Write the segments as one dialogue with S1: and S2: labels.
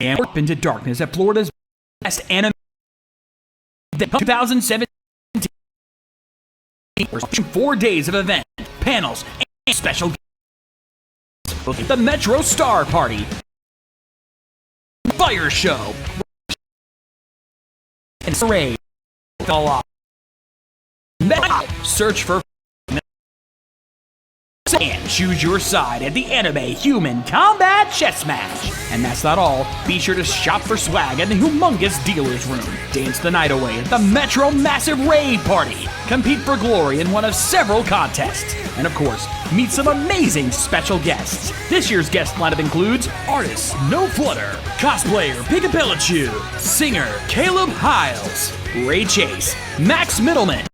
S1: and warp into darkness at Florida's best anime 2017. 4 days of events, panels, and special guests. The Metro Star Party, Fire Show, and Parade. Search for and choose your side at the Anime Human Combat Chess Match. And that's not all. Be sure to shop for swag in the humongous dealer's room. Dance the night away at the Metro Massive Rave Party. Compete for glory in one of several contests. And of course, meet some amazing special guests. This year's guest lineup includes artist No Flutter, cosplayer Pikapilachu, singer Caleb Hiles, Ray Chase, Max Middleman,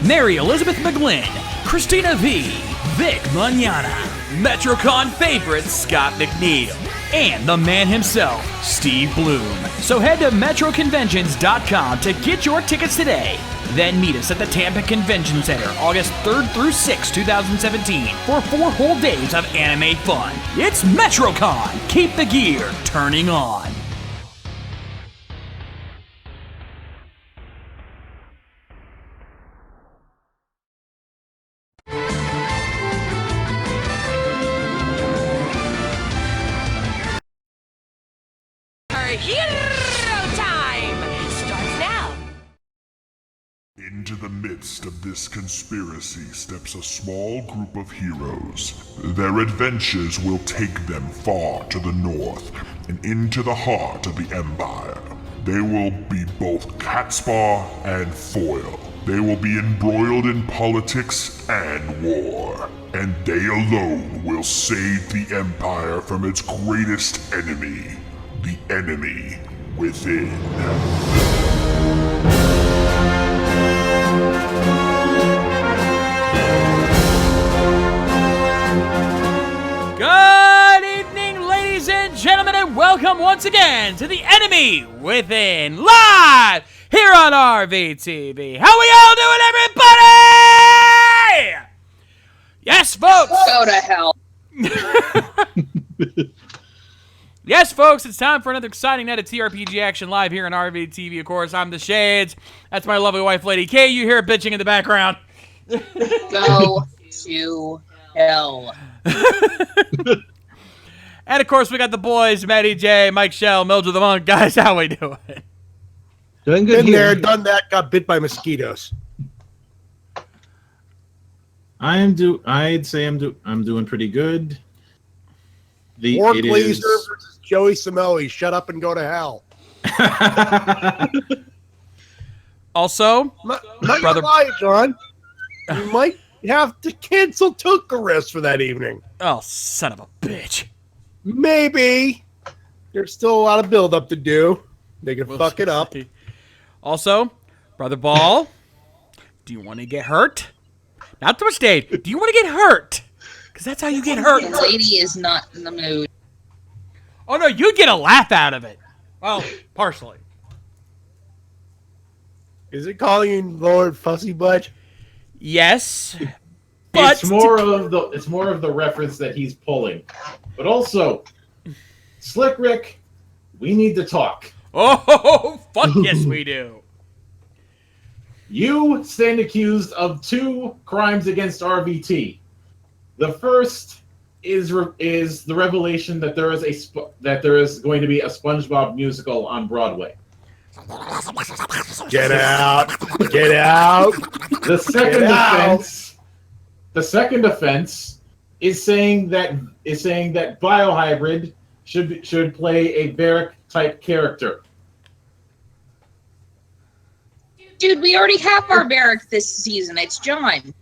S1: Mary Elizabeth McGlynn, Christina V, Vic Manana, MetroCon favorite Scott McNeil, and the man himself, Steve Bloom. So head to metroconventions.com to get your tickets today. Then meet us at the Tampa Convention Center August 3rd through 6th, 2017 for 4 whole days of anime fun. It's MetroCon. Keep the gear turning on.
S2: Hero time starts now.
S3: Into the midst of this conspiracy steps a small group of heroes. Their adventures will take them far to the north and into the heart of the Empire. They will be both Catspaw and Foil. They will be embroiled in politics and war. And they alone will save the Empire from its greatest enemy. The enemy within.
S1: Good evening, ladies and gentlemen, and welcome once again to the Enemy Within, live here on RVTV. How we all doing, everybody? Yes, folks.
S4: Go to hell.
S1: Yes, folks, it's time for another exciting night of TRPG action live here on RVTV. Of course, I'm the Shades. That's my lovely wife, Lady K. You hear her bitching in the background.
S4: Go to hell.
S1: And, of course, we got the boys, Matty Jay, Mike Shell, Mildra the Monk. Guys, how we doing?
S5: Doing good.
S6: Been
S5: here.
S6: there, done that, got bit by mosquitoes.
S5: I'd say I'm doing pretty good.
S6: War Blazer versus Joey Samoe. Shut up and go to hell.
S1: Also,
S6: Not
S1: brother,
S6: gonna lie, John. You might have to cancel Tokarist for that evening.
S1: oh, son of a bitch.
S6: Maybe. There's still a lot of build-up to do. They can fuck it up.
S1: Also, Brother Ball, do you want to get hurt? Not too much, Dave. Do you want to get hurt? Because that's how you get hurt.
S4: The lady is not in the mood.
S1: Oh, no, you get a laugh out of it. Well, partially.
S6: Is it calling you Lord Fussy Butt?
S1: Yes. But
S5: it's more of the reference that he's pulling. But also, Slick Rick, we need to talk.
S1: Oh, fuck yes, we do.
S5: You stand accused of 2 crimes against RVT. The first is the revelation that there is going to be a SpongeBob musical on Broadway.
S6: Get out! Get out!
S5: The second offense is saying that Biohybrid should play a Varric type character.
S4: Dude, we already have our Varric this season. It's John.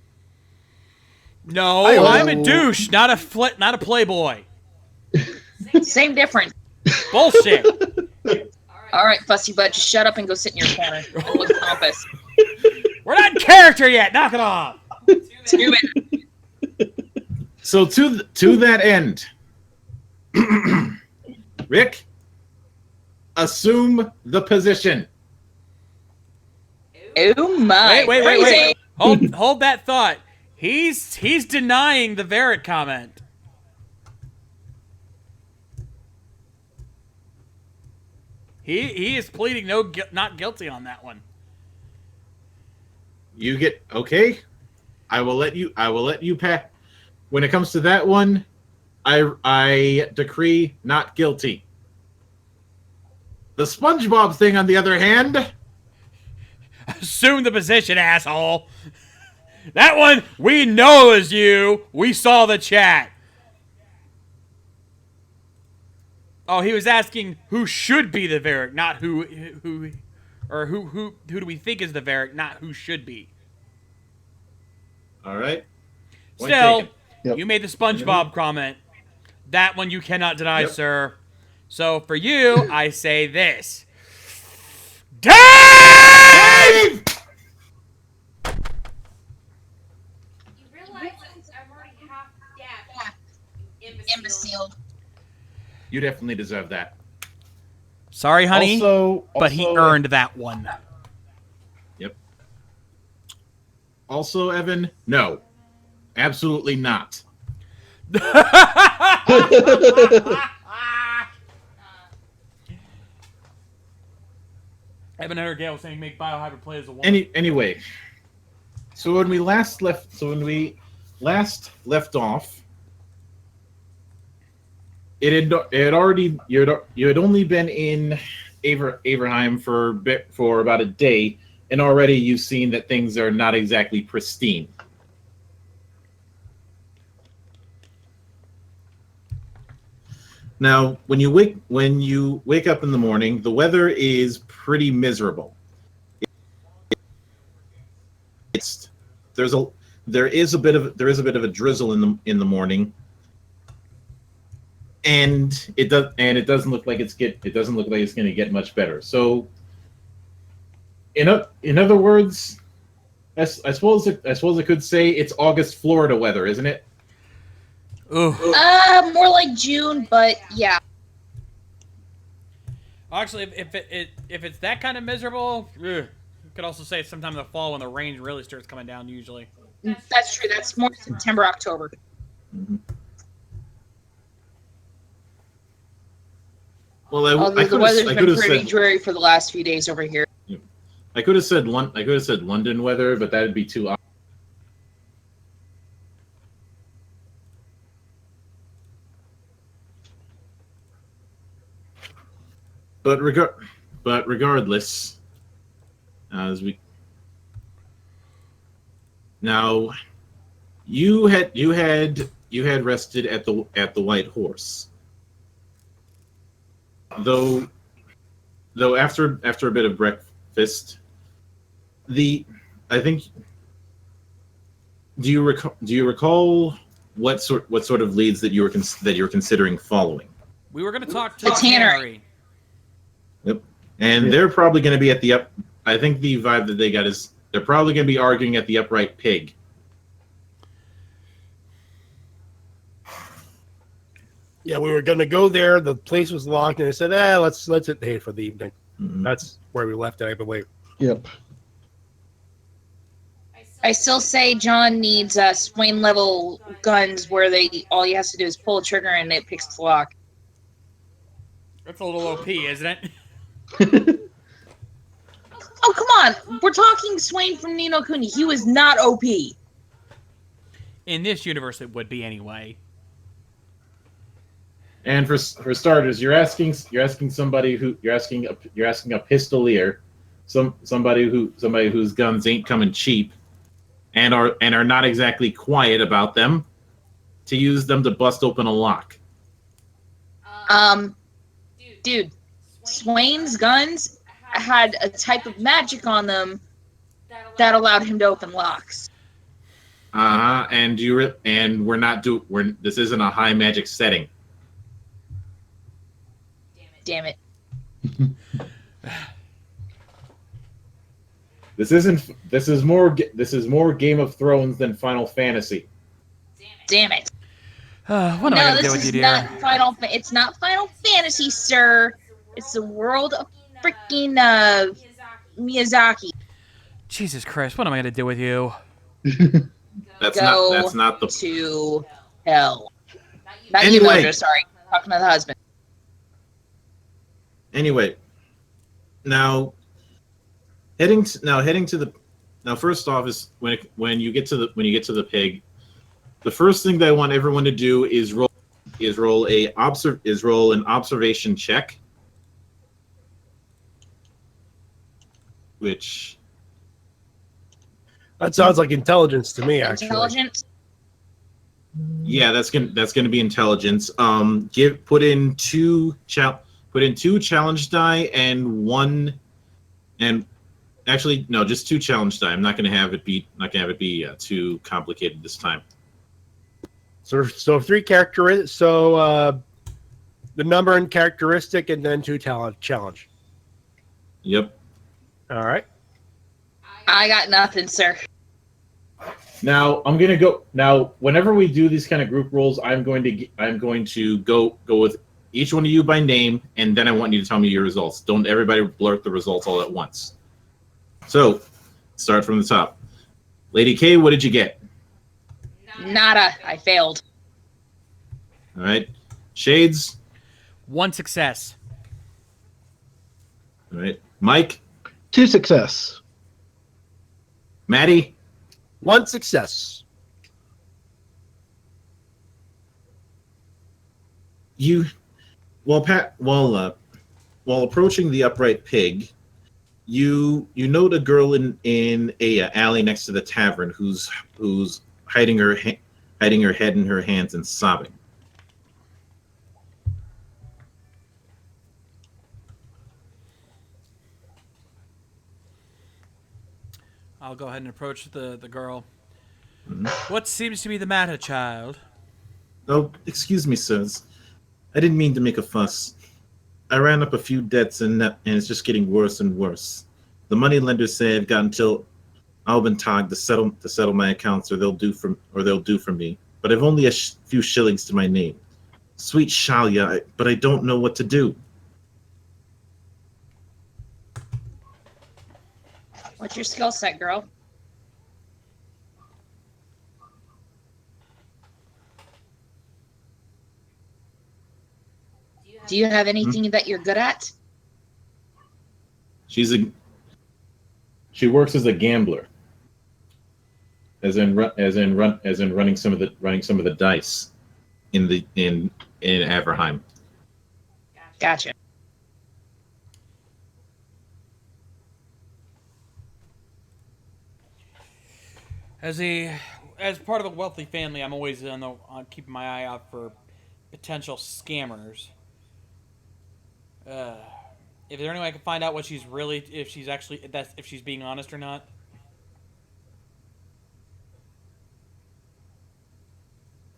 S1: No, I'm a douche, not a playboy.
S4: Same difference.
S1: Bullshit.
S4: All right, Fussy Butt, just shut up and go sit in your corner. And look pompous.
S1: We're not in character yet. Knock it off.
S4: Do it.
S5: So to that end, Rick, assume the position.
S4: Oh my!
S1: Wait. Hold that thought. He's denying the Varric comment. He is pleading not guilty on that one.
S5: You get okay. I will let you pass. When it comes to that one, I decree not guilty. The SpongeBob thing, on the other hand,
S1: Assume the position, asshole. That one we know is you. We saw the chat. Oh, he was asking who should be the Varric, not who do we think is the Varric, not who should be.
S5: all right. Point
S1: Still,
S5: taken.
S7: Yep.
S1: you made the SpongeBob comment. That one you cannot deny,
S5: Yep.
S1: sir. So for you, I say this. Dave!
S2: You realize I'm already half dead.
S4: Imbecile.
S5: You definitely deserve that.
S1: Sorry, honey, but he
S6: Also,
S1: earned that one.
S5: Yep. Also, Evan, no, absolutely not.
S1: Evan Hunter Gale saying make Biohybrid play as a one.
S5: Anyway, so when we last left off, you had only been in Averheim for about a day, and already you've seen that things are not exactly pristine. Now, when you wake up in the morning, the weather is pretty miserable. There is a bit of a drizzle in the morning, and it doesn't look like it's going to get much better. So, in other words, I suppose I could say it's August Florida weather, isn't it?
S1: Ooh.
S4: More like June, but yeah.
S1: Actually, if it's that kind of miserable, you could also say it's sometime in the fall when the rain really starts coming down. Usually,
S4: That's true. That's more September, October.
S5: Mm-hmm. Well,
S4: Although the weather's been pretty dreary for the last few days over here.
S5: I could have said London weather, but that'd be too. But regardless, as we now, you had rested at the White Horse, though after a bit of breakfast, I think. Do you recall what sort of leads that you were considering following?
S1: we were going to talk to
S4: The tannery.
S5: Yep. And they're probably going to be at the I think the vibe that they got is they're probably going to be arguing at the Upright Pig.
S6: Yeah, we were gonna go there. The place was locked, and I said, let's hit for the evening."
S5: Mm-hmm.
S6: That's where we left it, I believe.
S7: Yep.
S4: I still say John needs Swain level guns where all he has to do is pull a trigger and it picks the lock.
S1: That's a little OP, isn't it?
S4: Oh, come on. We're talking Swain from Ni no Kuni. He was not OP.
S1: In this universe, it would be anyway.
S5: And for starters, you're asking somebody who you're asking a pistolier, somebody whose guns ain't coming cheap, and are not exactly quiet about them, to use them to bust open a lock.
S4: Dude, Swain's guns had a type of magic on them that allowed him to open locks.
S5: And this isn't a high magic setting.
S4: Damn it.
S5: This is more Game of Thrones than Final Fantasy.
S4: Damn it.
S1: What am I
S4: No,
S1: going to do
S4: this
S1: with you,
S4: is
S1: dear?
S4: not it's not Final Fantasy, sir. It's the world of freaking Miyazaki.
S1: Jesus Christ, what am I going to do with you?
S5: That's
S4: Go
S5: not the
S4: to hell. Not
S5: Anyway.
S4: you, Mildra, sorry. Talking to the husband.
S5: Anyway, now first off is when you get to the pig, the first thing that I want everyone to do is roll an observation check, which
S6: That sounds like intelligence to me, actually.
S4: Intelligence.
S5: yeah, that's gonna be intelligence. Put in two challenge die and one, and actually no, just two challenge die. I'm not gonna have it be too complicated this time.
S6: So 3 characteristics. So the number and characteristic, and then 2 talent challenge.
S5: Yep.
S6: All right.
S4: I got nothing, sir.
S5: Now I'm gonna go. Now, whenever we do these kind of group rolls, I'm going to go with each one of you by name, and then I want you to tell me your results. Don't everybody blurt the results all at once. So, start from the top. Lady K, what did you get?
S4: Nada. I failed.
S5: All right. Shades.
S1: 1 success.
S5: All right. Mike.
S7: 2 success.
S5: Matty.
S6: 1 success.
S5: While approaching the upright pig, you note a girl in a alley next to the tavern who's hiding her head in her hands and sobbing.
S1: I'll go ahead and approach the girl.
S5: Mhm.
S1: What seems to be the matter, child?
S5: Oh, excuse me, sirs. I didn't mean to make a fuss. I ran up a few debts and it's just getting worse and worse. The moneylenders say I've got until Albentag to settle my accounts, or they'll do for me. But I've only a few shillings to my name. Sweet Shalia, but I don't know what to do.
S4: What's your skill set, girl? Do you have anything that you're good at?
S5: She works as a gambler. As in running some of the dice in Averheim.
S4: Gotcha.
S1: As part of a wealthy family, I'm always on keeping my eye out for potential scammers. Is there any way I can find out what she's really, if she's being honest or not?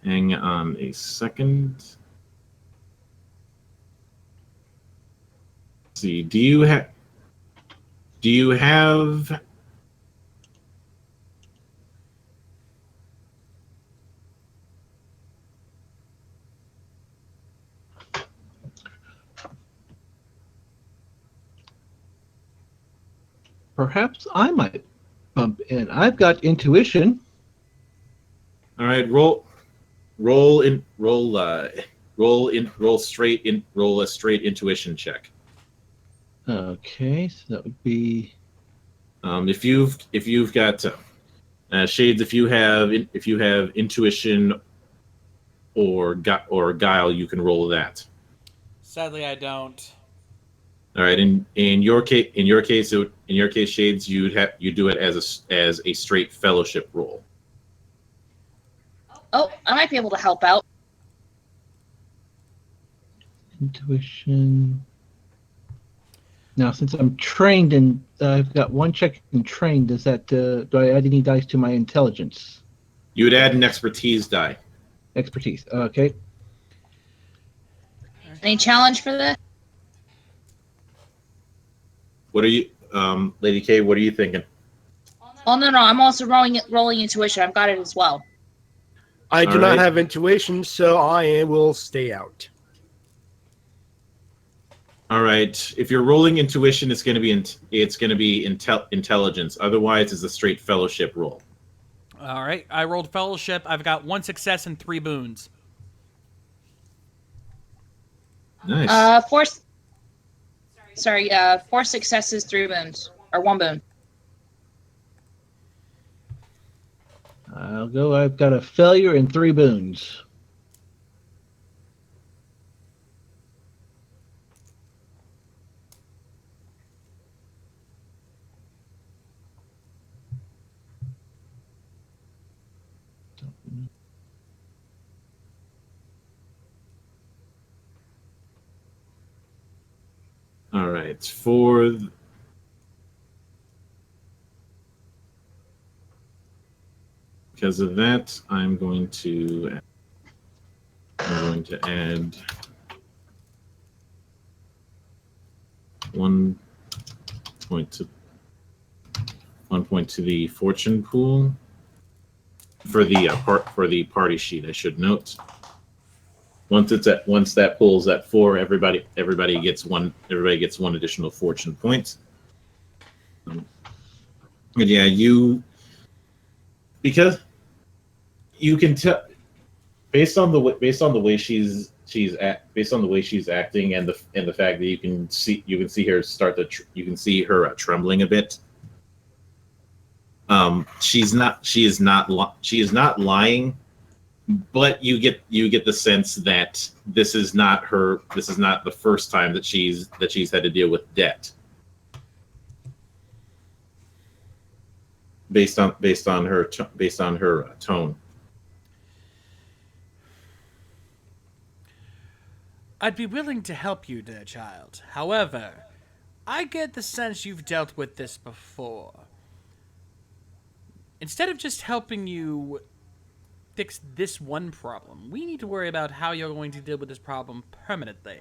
S5: Hang on a second. Let's see, do you have
S7: Perhaps I might bump in. I've got intuition.
S5: all right, roll a straight intuition check.
S7: Okay, so that would be
S5: If you've got shades, if you have intuition or guile, you can roll that.
S1: Sadly, I don't.
S5: All right. In your case, shades, you do it as a straight fellowship roll.
S4: Oh, I might be able to help out.
S7: intuition. Now, since I'm trained and I've got 1 check in trained, does that do I add any dice to my intelligence?
S5: You would add an expertise die.
S7: Expertise. Okay.
S4: Any challenge for this?
S5: What are you, Lady K? What are you thinking?
S4: Oh no, I'm also rolling intuition. I've got it as well.
S6: I do
S5: All
S6: not
S5: right.
S6: have intuition, so I will stay out.
S5: All right. If you're rolling intuition, it's going to be intelligence. Otherwise, it's a straight fellowship roll.
S1: All right, I rolled fellowship. I've got 1 success and 3 boons.
S5: Nice.
S4: Force. Sorry, 4 successes, 3 boons. Or 1 boon.
S7: I'll go. I've got a failure and 3 boons.
S5: All right. Because of that, I'm going to add 1 point to 1 point to the fortune pool for the party sheet. I should note. Once that pool's at 4, everybody gets one additional fortune point. And yeah, because you can tell based on the way she's acting and the fact that you can see her trembling a bit. She is not lying, but you get the sense that this is not the first time that she's had to deal with debt. Based on her tone.
S1: I'd be willing to help you, dear child. However, I get the sense you've dealt with this before. Instead of just helping you fix this one problem, we need to worry about how you're going to deal with this problem permanently.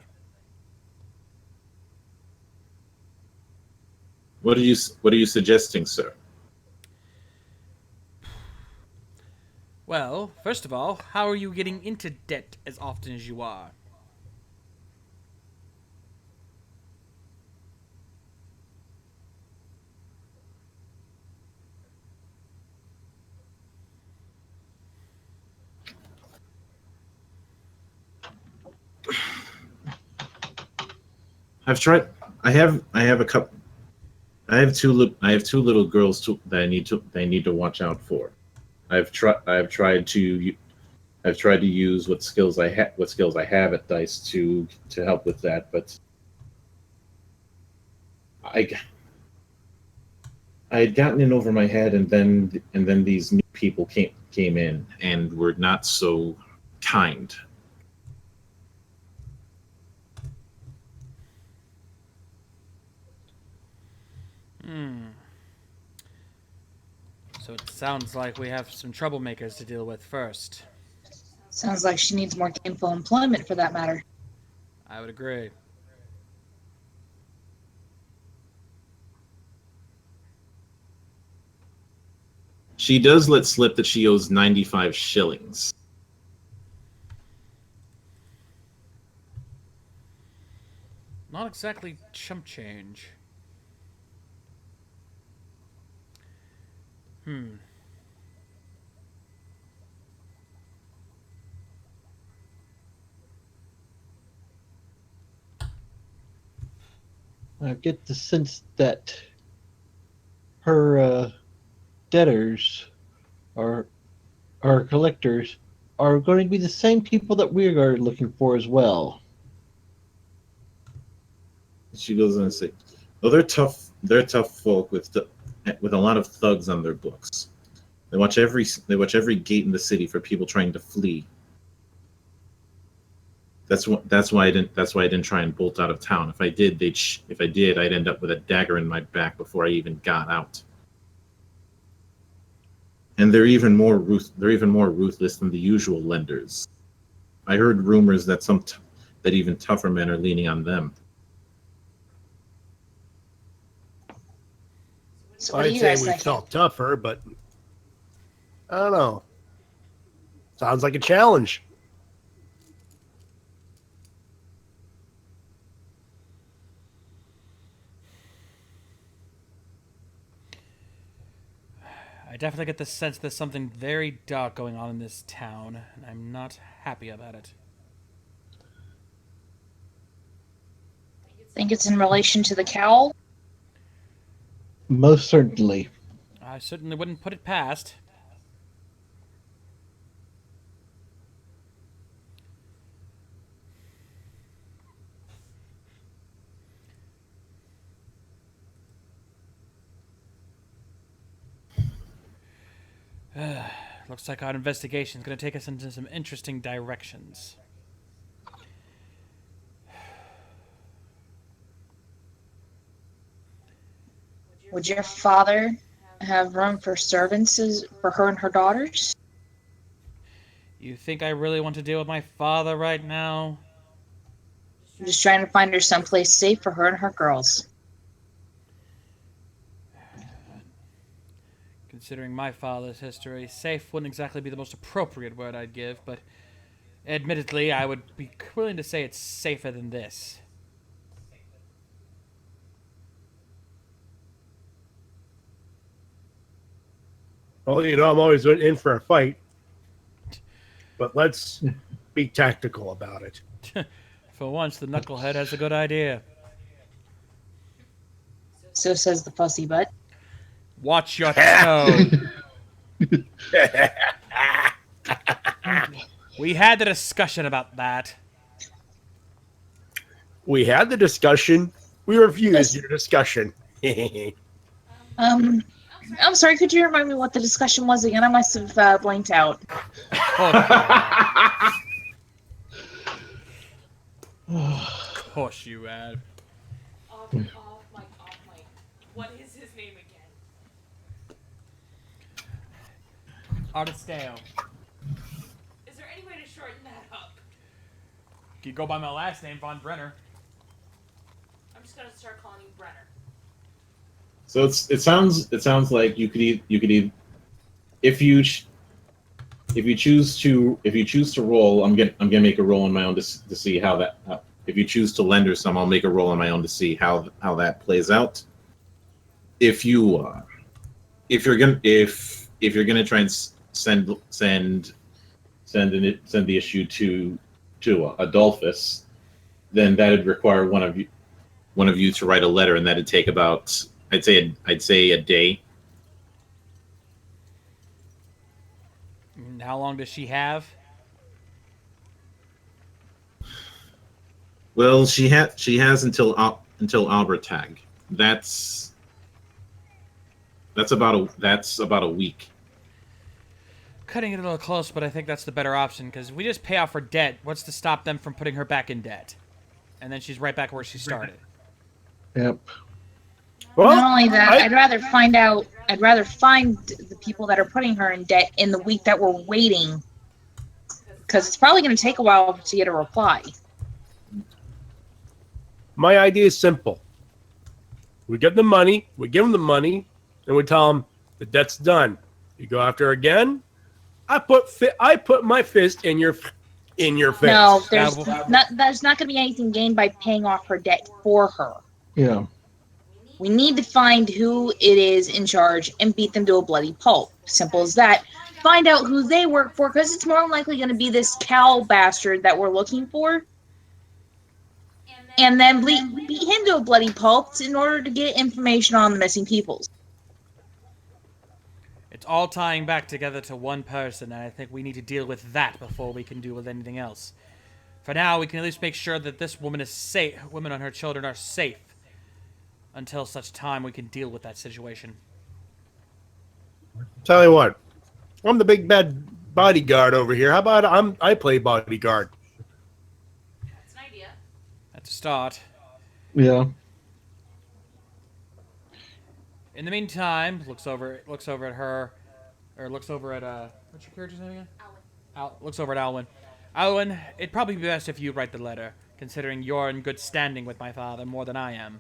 S5: What are you suggesting, sir?
S1: Well, first of all, how are you getting into debt as often as you are?
S5: I've tried. I have a couple. I have two little girls that I need to watch out for. I've tried to use what skills I have at dice to help with that, but I had gotten in over my head, and then these new people came in and were not so kind.
S1: So it sounds like we have some troublemakers to deal with first.
S4: Sounds like she needs more gainful employment for that matter.
S1: I would agree.
S5: She does let slip that she owes 95 shillings.
S1: Not exactly chump change.
S7: I get the sense that her debtors or collectors are going to be the same people that we are looking for as well.
S5: She goes on and say, "Oh, they're tough. They're tough folk with a lot of thugs on their books. They watch every gate in the city for people trying to flee. That's why I didn't try and bolt out of town. If I did, I'd end up with a dagger in my back before I even got out. And they're even more ruthless than the usual lenders. I heard rumors that that even tougher men are leaning on them."
S4: So what do
S6: I'd
S4: you
S6: say
S4: guys
S6: we
S4: think?
S6: felt tougher, but I don't know. Sounds like a challenge.
S1: I definitely get the sense there's something very dark going on in this town, and I'm not happy about it.
S4: Think it's in relation to the cowl?
S7: Most certainly.
S1: I certainly wouldn't put it past. Looks like our investigation is going to take us into some interesting directions.
S4: Would your father have room for servants for her and her daughters?
S1: You think I really want to deal with my father right now?
S4: I'm just trying to find her someplace safe for her and her girls.
S1: Considering my father's history, safe wouldn't exactly be the most appropriate word I'd give, but admittedly, I would be willing to say it's safer than this.
S6: Well, I'm always in for a fight, but let's be tactical about it.
S1: For once, the knucklehead has a good idea.
S4: So says the fussy butt.
S1: Watch your tone. We had the discussion about that.
S6: We had the discussion. We refused your discussion.
S4: I'm sorry, could you remind me what the discussion was again? I must have blanked out.
S1: Of course you had.
S2: Off mic. What is his name again?
S1: Artisteo.
S2: Is there any way to shorten that up?
S1: You go by my last name, Von Brenner.
S2: I'm just gonna start calling you Brenner.
S5: So it sounds like you could if you choose to roll, I'm gonna make a roll on my own to see how that. If you choose to lend her some, I'll make a roll on my own to see how that plays out. If you're gonna try and send the issue to Adolphus, then that'd require one of you to write a letter, and that'd take about I'd say a day.
S1: And how long does she have?
S5: Well, she has until Albertag. That's about a week.
S1: Cutting it a little close, but I think that's the better option, because if we just pay off her debt, what's to stop them from putting her back in debt? And then she's right back where she started.
S7: Yep.
S6: Well,
S4: Not only that, I'd rather find the people that are putting her in debt in the week that we're waiting, because it's probably going to take a while to get a reply.
S6: my idea is simple. We get the money, we give them the money, and we tell them the debt's done. You go after her again, I put my fist in your face.
S4: No, there's not going to be anything gained by paying off her debt for her.
S7: Yeah.
S4: We need to find who it is in charge and beat them to a bloody pulp. Simple as that. Find out who they work for, because it's more than likely going to be this Cal bastard that we're looking for. And then beat him to a bloody pulp in order to get information on the missing peoples.
S1: It's all tying back together to one person, and I think we need to deal with that before we can deal with anything else. For now, we can at least make sure that this woman is safe. Women and her children are safe until such time we can deal with that situation.
S6: Tell you what, I'm the big bad bodyguard over here. How about I play bodyguard?
S2: That's an idea.
S1: That's a start.
S7: Yeah.
S1: In the meantime, looks over at her, or looks over at what's your character's name again? Looks over at Alwyn. Alwyn, it'd probably be best if you write the letter, considering you're in good standing with my father more than I am.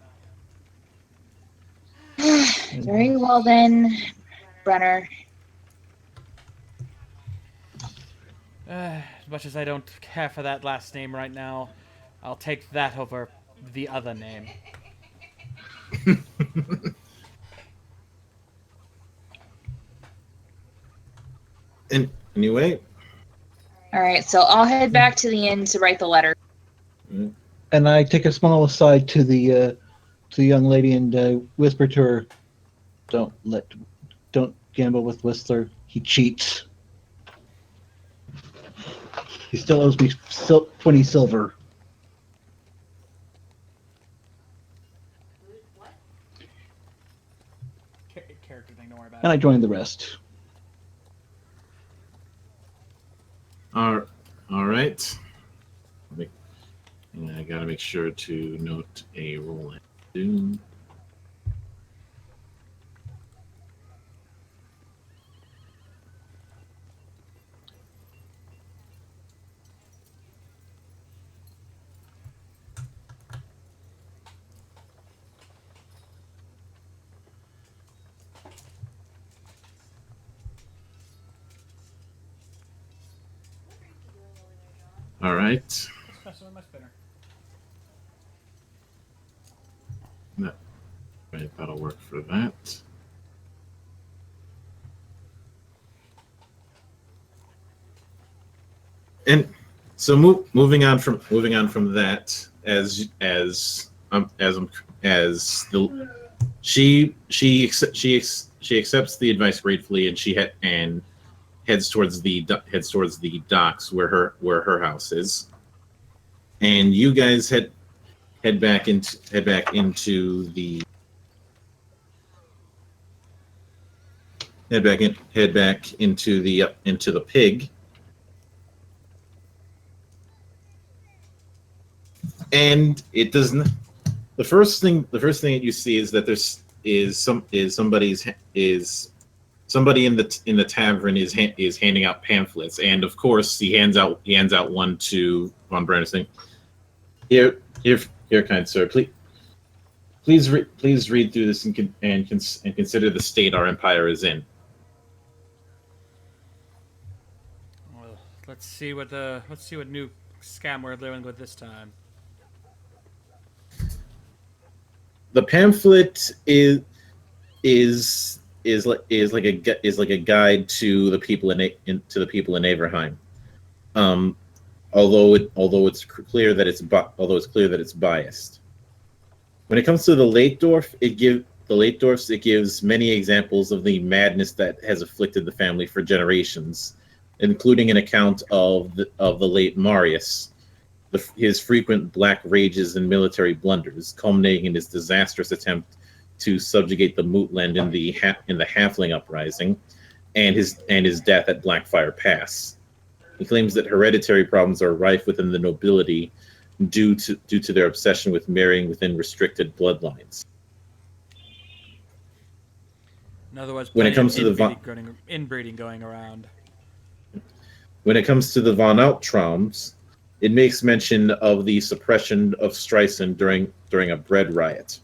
S4: Very well then, Brenner.
S1: As much as I don't care for that last name right now, I'll take that over the other name.
S5: Anyway.
S4: All right, so I'll head back to the inn to write the letter.
S7: And I take a small aside to the young lady and whisper to her, "Don't gamble with Whistler. He cheats. He still owes me 20 silver."
S2: What?
S1: Character thing, don't worry about
S7: And I
S1: it.
S7: join the rest.
S5: All right. And I gotta make sure to note a roll. Do. All right.
S1: Especially with my spinner.
S5: Right, that'll work for that. And so moving on from that, as she accepts the advice gratefully, and heads towards the docks where her house is, and you guys head back into the pig. And it doesn't. The first thing that you see is that somebody in the tavern is handing out pamphlets, and of course he hands out one to von Branderston. Here, kind sir, please read through this and consider the state our empire is in.
S1: Well, let's see what new scam we're dealing with this time.
S5: The pamphlet is like a guide to the people in Averheim. Although it's clear that it's biased. When it comes to the Leitdorf, it gives many examples of the madness that has afflicted the family for generations, including an account of the late Marius, his frequent black rages and military blunders, culminating in his disastrous attempt to subjugate the Mootland in the Halfling uprising, and his death at Blackfire Pass. He claims that hereditary problems are rife within the nobility due to their obsession with marrying within restricted bloodlines.
S1: In other words,
S5: when it comes to
S1: inbreeding going around.
S5: When it comes to the von Altraums, it makes mention of the suppression of Streisand during a bread riot.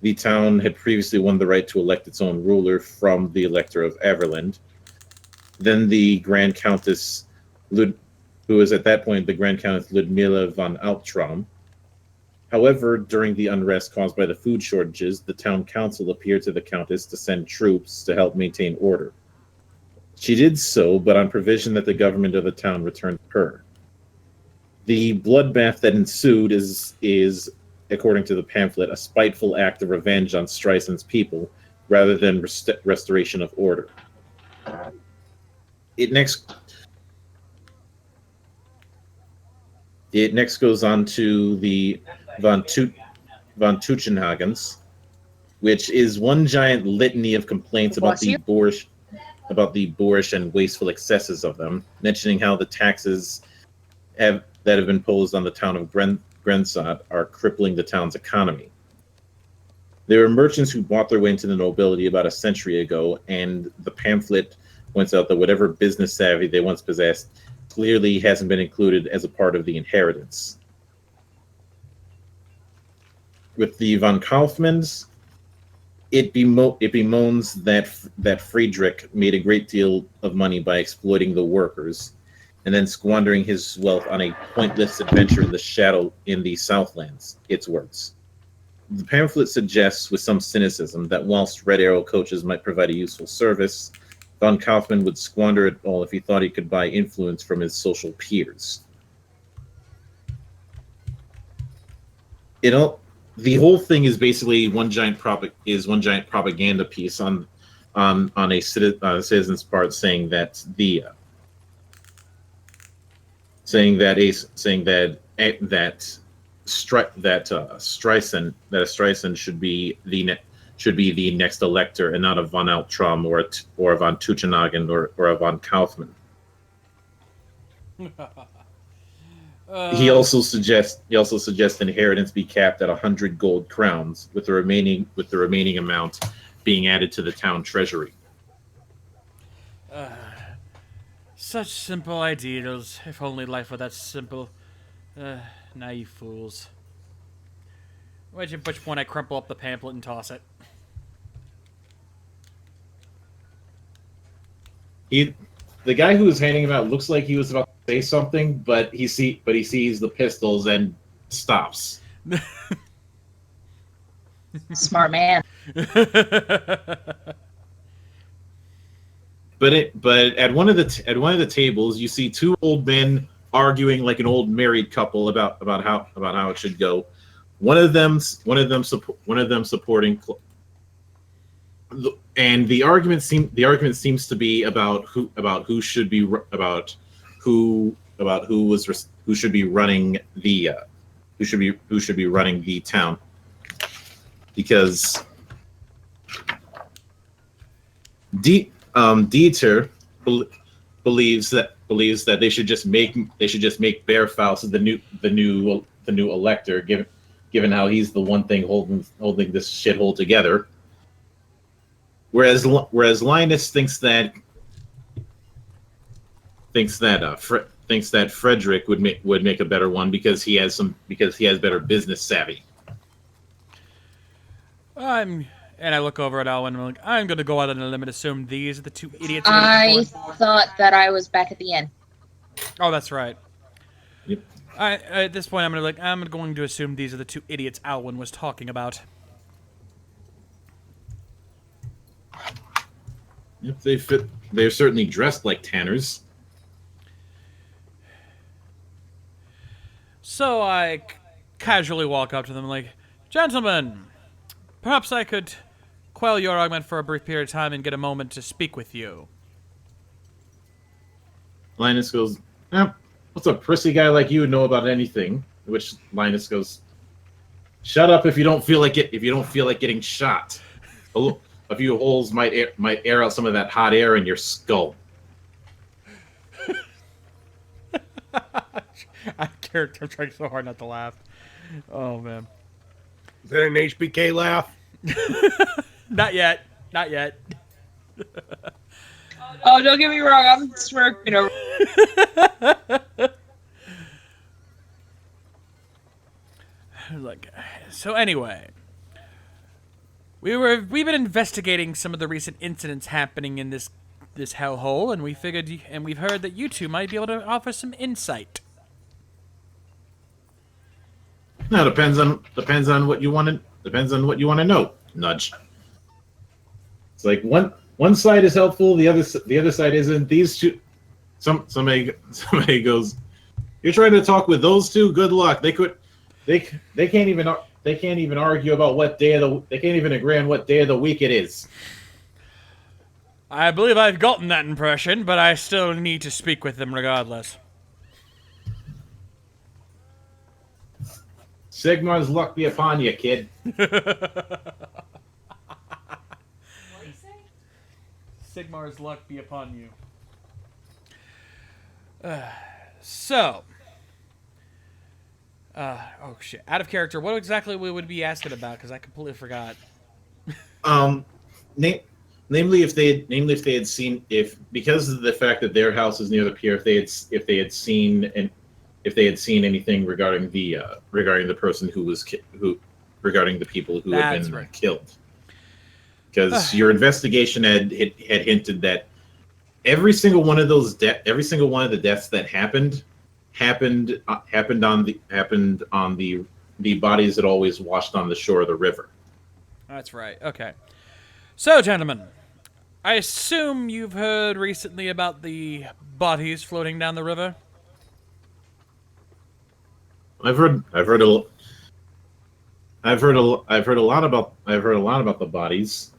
S5: The town had previously won the right to elect its own ruler from the elector of Averland. Then the Grand Countess, who was at that point the Grand Countess Ludmila von Altraum. However, during the unrest caused by the food shortages, the town council appealed to the Countess to send troops to help maintain order. She did so, but on provision that the government of the town returned her. The bloodbath that ensued is, according to the pamphlet, a spiteful act of revenge on Streisand's people, rather than restoration of order. It next goes on to the von Tuchenhagens, which is one giant litany of complaints about the boorish and wasteful excesses of them, mentioning how the taxes that have been imposed on the town of Grensad are crippling the town's economy. There were merchants who bought their way into the nobility about a century ago, and the pamphlet points out that whatever business savvy they once possessed clearly hasn't been included as a part of the inheritance. With the von Kaufmanns, it bemoans that Friedrich made a great deal of money by exploiting the workers, and then squandering his wealth on a pointless adventure in the Southlands, its words. The pamphlet suggests with some cynicism that whilst Red Arrow coaches might provide a useful service, von Kaufmann would squander it all if he thought he could buy influence from his social peers. the whole thing is basically one giant propaganda piece on a citizen's part, saying that Streisand should be the next elector, and not a von Altram or a von Tuchenhagen or a von Kaufmann. He also suggests inheritance be capped at 100 gold crowns, with the remaining amount being added to the town treasury.
S1: Such simple ideals. If only life were that simple. Naive fools. At which point I crumple up the pamphlet and toss it.
S5: The guy who was handing him out looks like he was about to say something, but he sees the pistols and stops.
S4: Smart man.
S5: But at one of the tables, you see two old men arguing like an old married couple about how it should go. One of them supporting, and the argument seems to be about who should be running the town, because Dieter believes that they should just make Bearfaust the new elector, given how he's the one thing holding this shithole together. Whereas Linus thinks that Frederick would make a better one because he has better business savvy.
S1: And I look over at Alwyn and I'm like, I'm going to go out on a limb and assume these are the two idiots.
S4: I thought that I was back at the end.
S1: Oh, that's right.
S5: Yep.
S1: At this point, I'm going to assume these are the two idiots Alwyn was talking about.
S5: Yep, they fit. They're certainly dressed like tanners.
S1: So I casually walk up to them like, gentlemen, perhaps I could quell your argument for a brief period of time and get a moment to speak with you.
S5: Linus goes, what's a prissy guy like you know about anything? Which Linus goes, shut up if you don't feel like getting shot. A few holes might air out some of that hot air in your skull.
S1: I'm trying so hard not to laugh. Oh man.
S6: Is that an HBK laugh?
S1: Not yet. Not yet.
S4: Oh, don't get me wrong. I'm smirking over.
S1: So anyway, we've been investigating some of the recent incidents happening in this hellhole, and we've heard that you two might be able to offer some insight.
S5: No, depends on what you want to know. Nudge. It's like one side is helpful, the other side isn't. These two, somebody goes, you're trying to talk with those two? Good luck. They can't even argue about they can't even agree on what day of the week it is.
S1: I believe I've gotten that impression, but I still need to speak with them regardless.
S5: Sigmar's luck be upon you, kid.
S2: What do you say?
S1: Sigmar's luck be upon you. Oh shit! Out of character. What exactly we would be asking about? Because I completely forgot.
S5: Namely, if they had seen, because of the fact that their house is near the pier, if they had seen anything regarding the person regarding the people who had been killed. Because your investigation had hinted that every single one of the deaths that happened on the bodies that always washed on the shore of the river.
S1: That's right. Okay. So, gentlemen, I assume you've heard recently about the bodies floating down the river.
S5: I've heard a I've heard a lot about the bodies.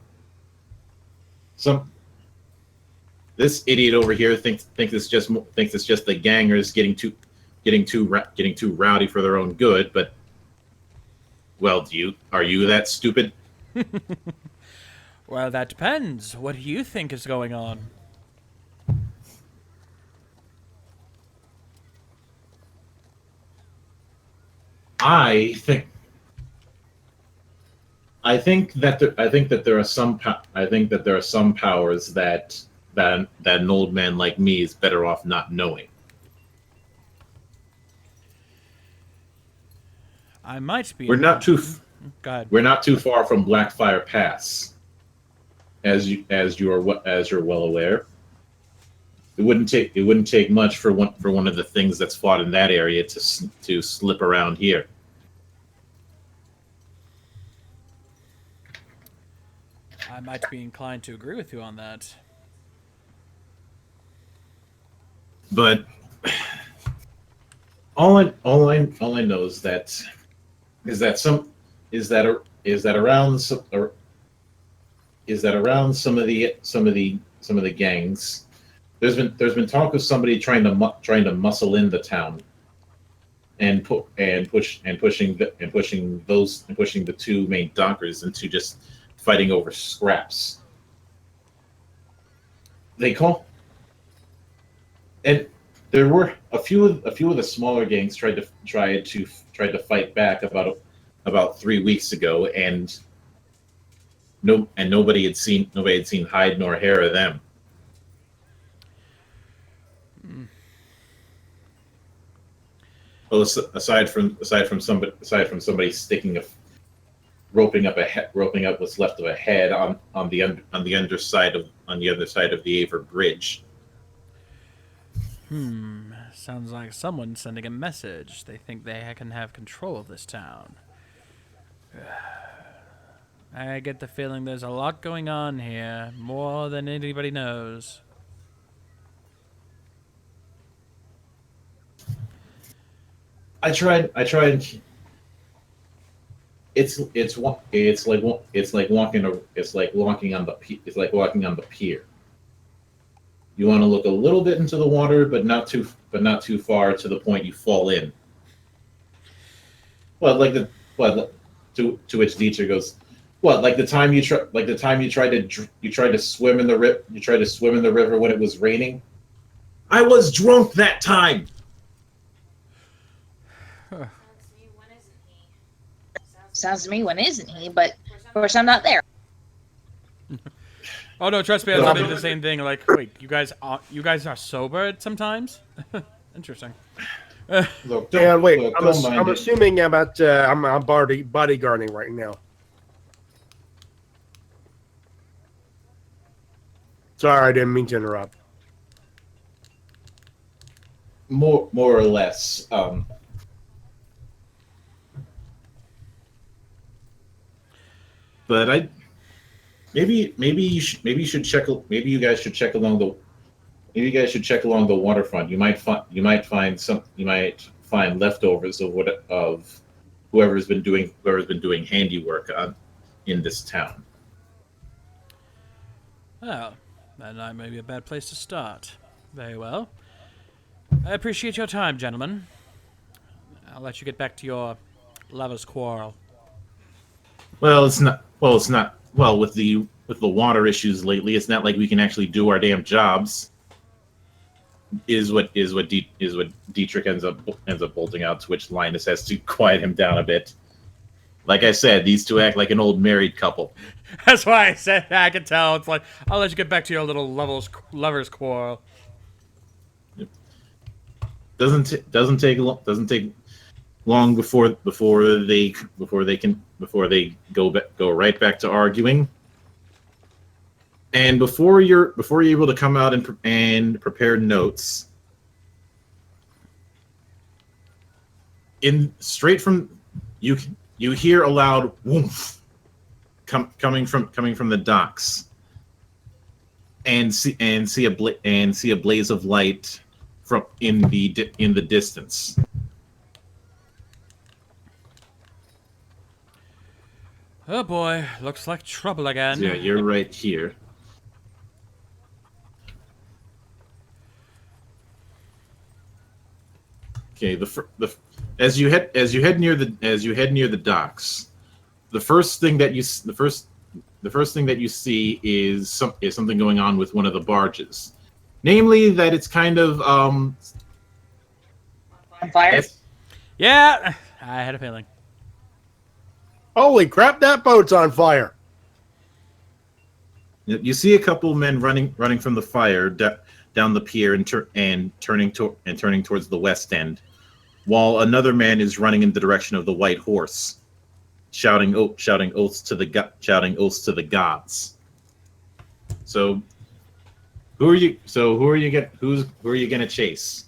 S5: This idiot over here thinks it's just the gangers getting too rowdy for their own good. But well, are you that stupid?
S1: Well, that depends. What do you think is going on?
S5: I think that there are some powers that an old man like me is better off not knowing.
S1: I might be.
S5: We're not too
S1: God.
S5: We're not too far from Blackfire Pass, as you're well aware. It wouldn't take much for one of the things that's fought in that area to slip around here.
S1: I might be inclined to agree with you on that.
S5: But all I know is that around some of the gangs, there's been talk of somebody trying to muscle in the town and pushing the two main dockers into just fighting over scraps. And there were a few of the smaller gangs tried to fight back about 3 weeks ago, and nobody had seen hide nor hair of them. Well, aside from somebody roping up what's left of a head on the underside of the Aver Bridge.
S1: Sounds like someone's sending a message. They think they can have control of this town. I get the feeling there's a lot going on here, more than anybody knows.
S5: I tried. It's like walking on the pier. You want to look a little bit into the water, but not too far to the point you fall in. To which Dietrich goes, what? Like the time you tried to swim in the river when it was raining. I was drunk that time.
S4: Sounds to me, when isn't he? But of course, I'm not there.
S1: Oh no, trust me, I thought the same thing. Like, wait, you guys are sober sometimes? Interesting.
S5: Look,
S6: wait, I'm
S5: mind it.
S6: assuming I'm bodyguarding right now. Sorry, I didn't mean to interrupt.
S5: More or less. But maybe you guys should check along the waterfront. You might find leftovers of whoever's been doing handiwork in this town.
S1: Oh, that may be a bad place to start. Very well. I appreciate your time, gentlemen. I'll let you get back to your lover's quarrel.
S5: Well, it's not. Well, with the water issues lately, it's not like we can actually do our damn jobs. Is what Dietrich ends up bolting out, to which Linus has to quiet him down a bit. Like I said, these two act like an old married couple.
S1: That's why I said I could tell. It's like, I'll let you get back to your little lover's quarrel.
S5: Doesn't take long before they go right back to arguing. And before you're able to come out and prepare notes, straight from you hear a loud woof coming from the docks, and see a blaze of light from in the distance.
S1: Oh boy, looks like trouble again.
S5: Yeah, you're right here. Okay, as you head near the docks, the first thing that you see is something going on with one of the barges. Namely, that it's kind of
S4: On fire?
S1: Yeah, I had a feeling.
S6: Holy crap! That boat's on fire.
S5: You see a couple men running from the fire down the pier and turning towards the west end, while another man is running in the direction of the White Horse, shouting oaths to the gods. So, who are you gonna chase?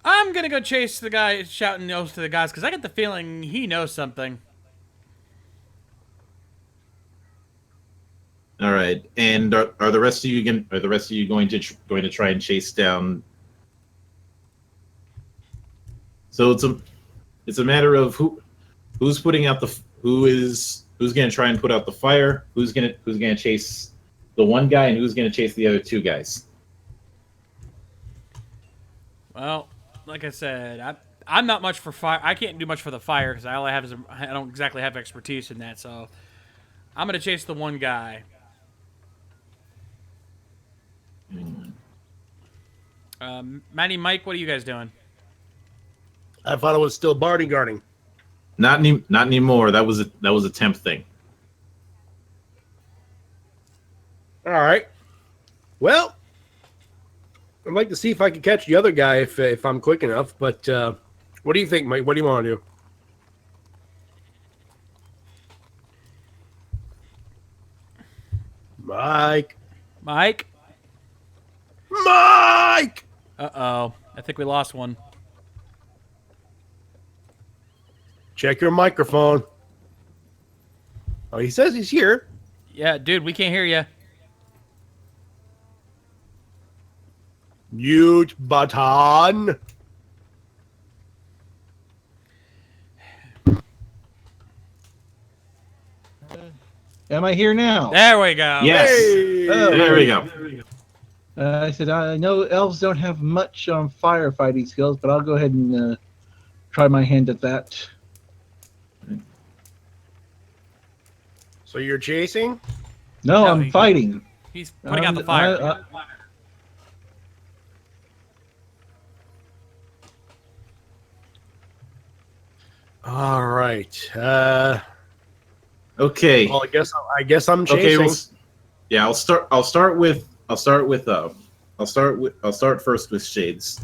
S1: I'm gonna go chase the guy shouting oaths to the gods because I get the feeling he knows something.
S5: All right, and are the rest of you going to try and chase down? So it's a matter of who's going to try and put out the fire, who's going to chase the one guy, and who's going to chase the other two guys.
S1: Well, like I said, I'm not much for fire. I can't do much for the fire because I don't exactly have expertise in that. So I'm gonna chase the one guy. Matty, Mike, what are you guys doing?
S6: I thought it was still bodyguarding.
S5: Not anymore. That was a temp thing.
S6: All right. Well, I'd like to see if I can catch the other guy if I'm quick enough. But what do you think, Mike? What do you want to do? Mike.
S1: Mike?
S6: Mike!
S1: Uh-oh. I think we lost one.
S6: Check your microphone. Oh, he says he's here.
S1: Yeah, dude, we can't hear you.
S6: Mute button.
S7: Am I here now?
S1: There we go.
S5: Yes.
S6: Hey!
S7: Oh,
S5: There we go.
S7: I said, I know elves don't have much firefighting skills, but I'll go ahead and try my hand at that.
S6: So you're chasing?
S7: No,
S1: No,
S7: I'm fighting.
S1: He's putting out the fire.
S6: All right.
S5: Okay.
S6: Well, I guess I'm chasing.
S5: Okay. Well, yeah. I'll start first with Shades.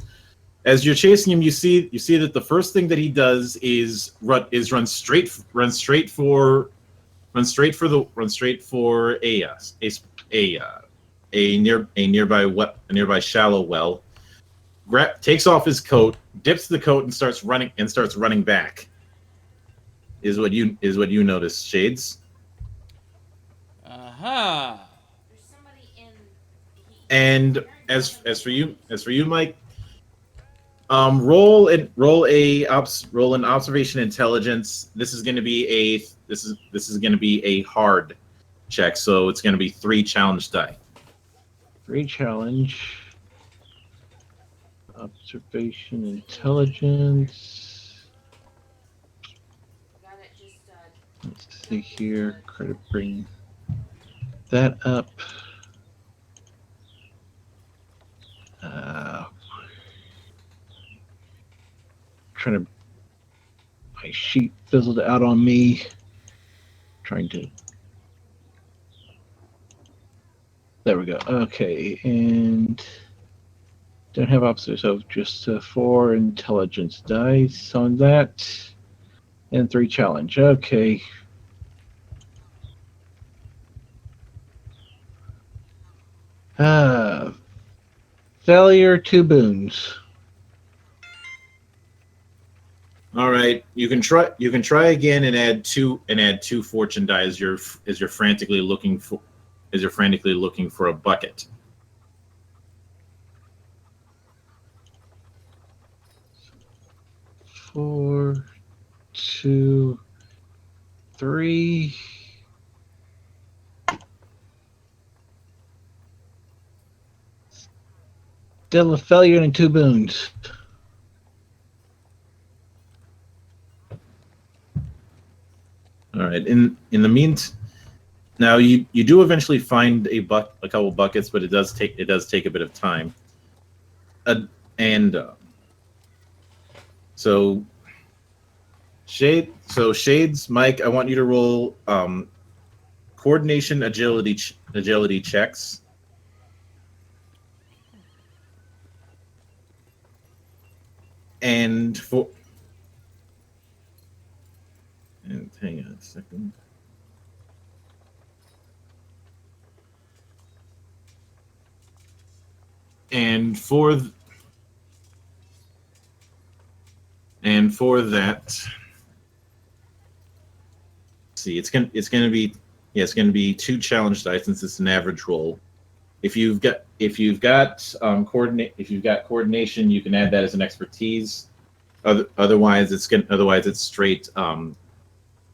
S5: As you're chasing him, you see that the first thing that he does is run straight for a nearby shallow well. Takes off his coat, dips the coat, and starts running back. Is what you notice, Shades.
S1: Uh-huh.
S2: There's somebody in.
S5: And as for you, Mike, roll an observation intelligence. This is going to be a hard check, so it's going to be 3 challenge die.
S7: 3 challenge. Observation, intelligence.
S2: Got it just
S7: Let's see here. Try to bring that up. Trying to. My sheet fizzled out on me. Trying to. There we go. Okay, and don't have observation, so just 4 intelligence dice on that, and 3 challenge. Okay. Failure, 2 boons.
S5: All right, you can try again and add 2 fortune die as you're frantically looking for a bucket.
S7: 4, 2, 3. Still a failure and 2 boons.
S5: All right. In the meantime, now you do eventually find a couple buckets, but it does take a bit of time. So Shades, Mike, I want you to roll coordination agility checks. And hang on a second. And for that, see, it's gonna be 2 challenge dice since it's an average roll. If you've got coordination, you can add that as an expertise. Otherwise, it's straight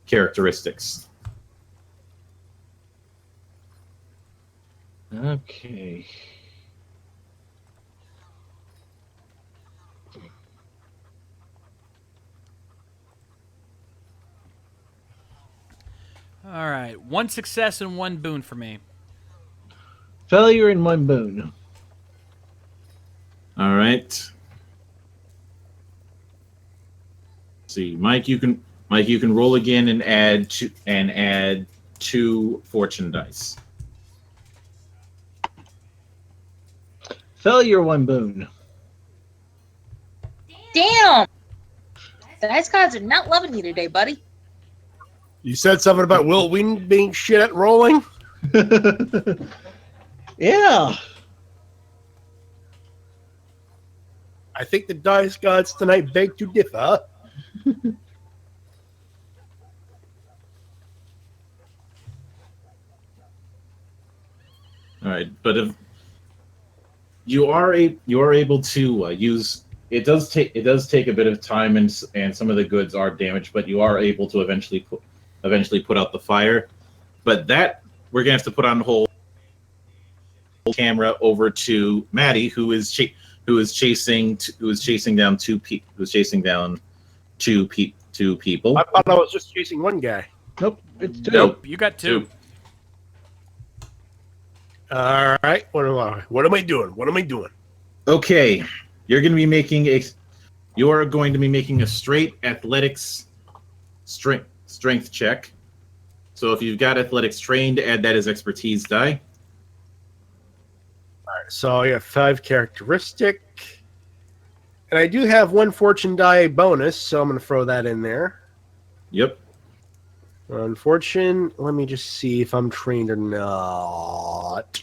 S5: characteristics.
S7: Okay.
S1: All right, 1 success and 1 boon for me.
S7: Failure and 1 boon.
S5: All right. See, Mike, you can roll again and add 2 fortune dice.
S7: Failure, 1 boon.
S4: Damn! The dice gods are not loving you today, buddy.
S6: You said something about Will Wheaton being shit at rolling?
S7: Yeah.
S6: I think the dice gods tonight beg to differ.
S5: All right, but if you are able to use, it does take a bit of time, and some of the goods are damaged, but you are able to eventually put out the fire. But that we're gonna have to put on hold. Camera over to Matty, who is chasing down two people.
S6: I thought I was just chasing one guy.
S7: Nope, it's 2.
S1: Nope, you got 2.
S6: All right, what am I doing? What am I doing?
S5: Okay, you're going to be making a straight athletics strength check. So if you've got athletics trained, add that as expertise die.
S6: All right, so I have 5 characteristic, and I do have 1 fortune die bonus, so I'm going to throw that in there.
S5: Yep.
S6: Unfortunate. Let me just see if I'm trained or not.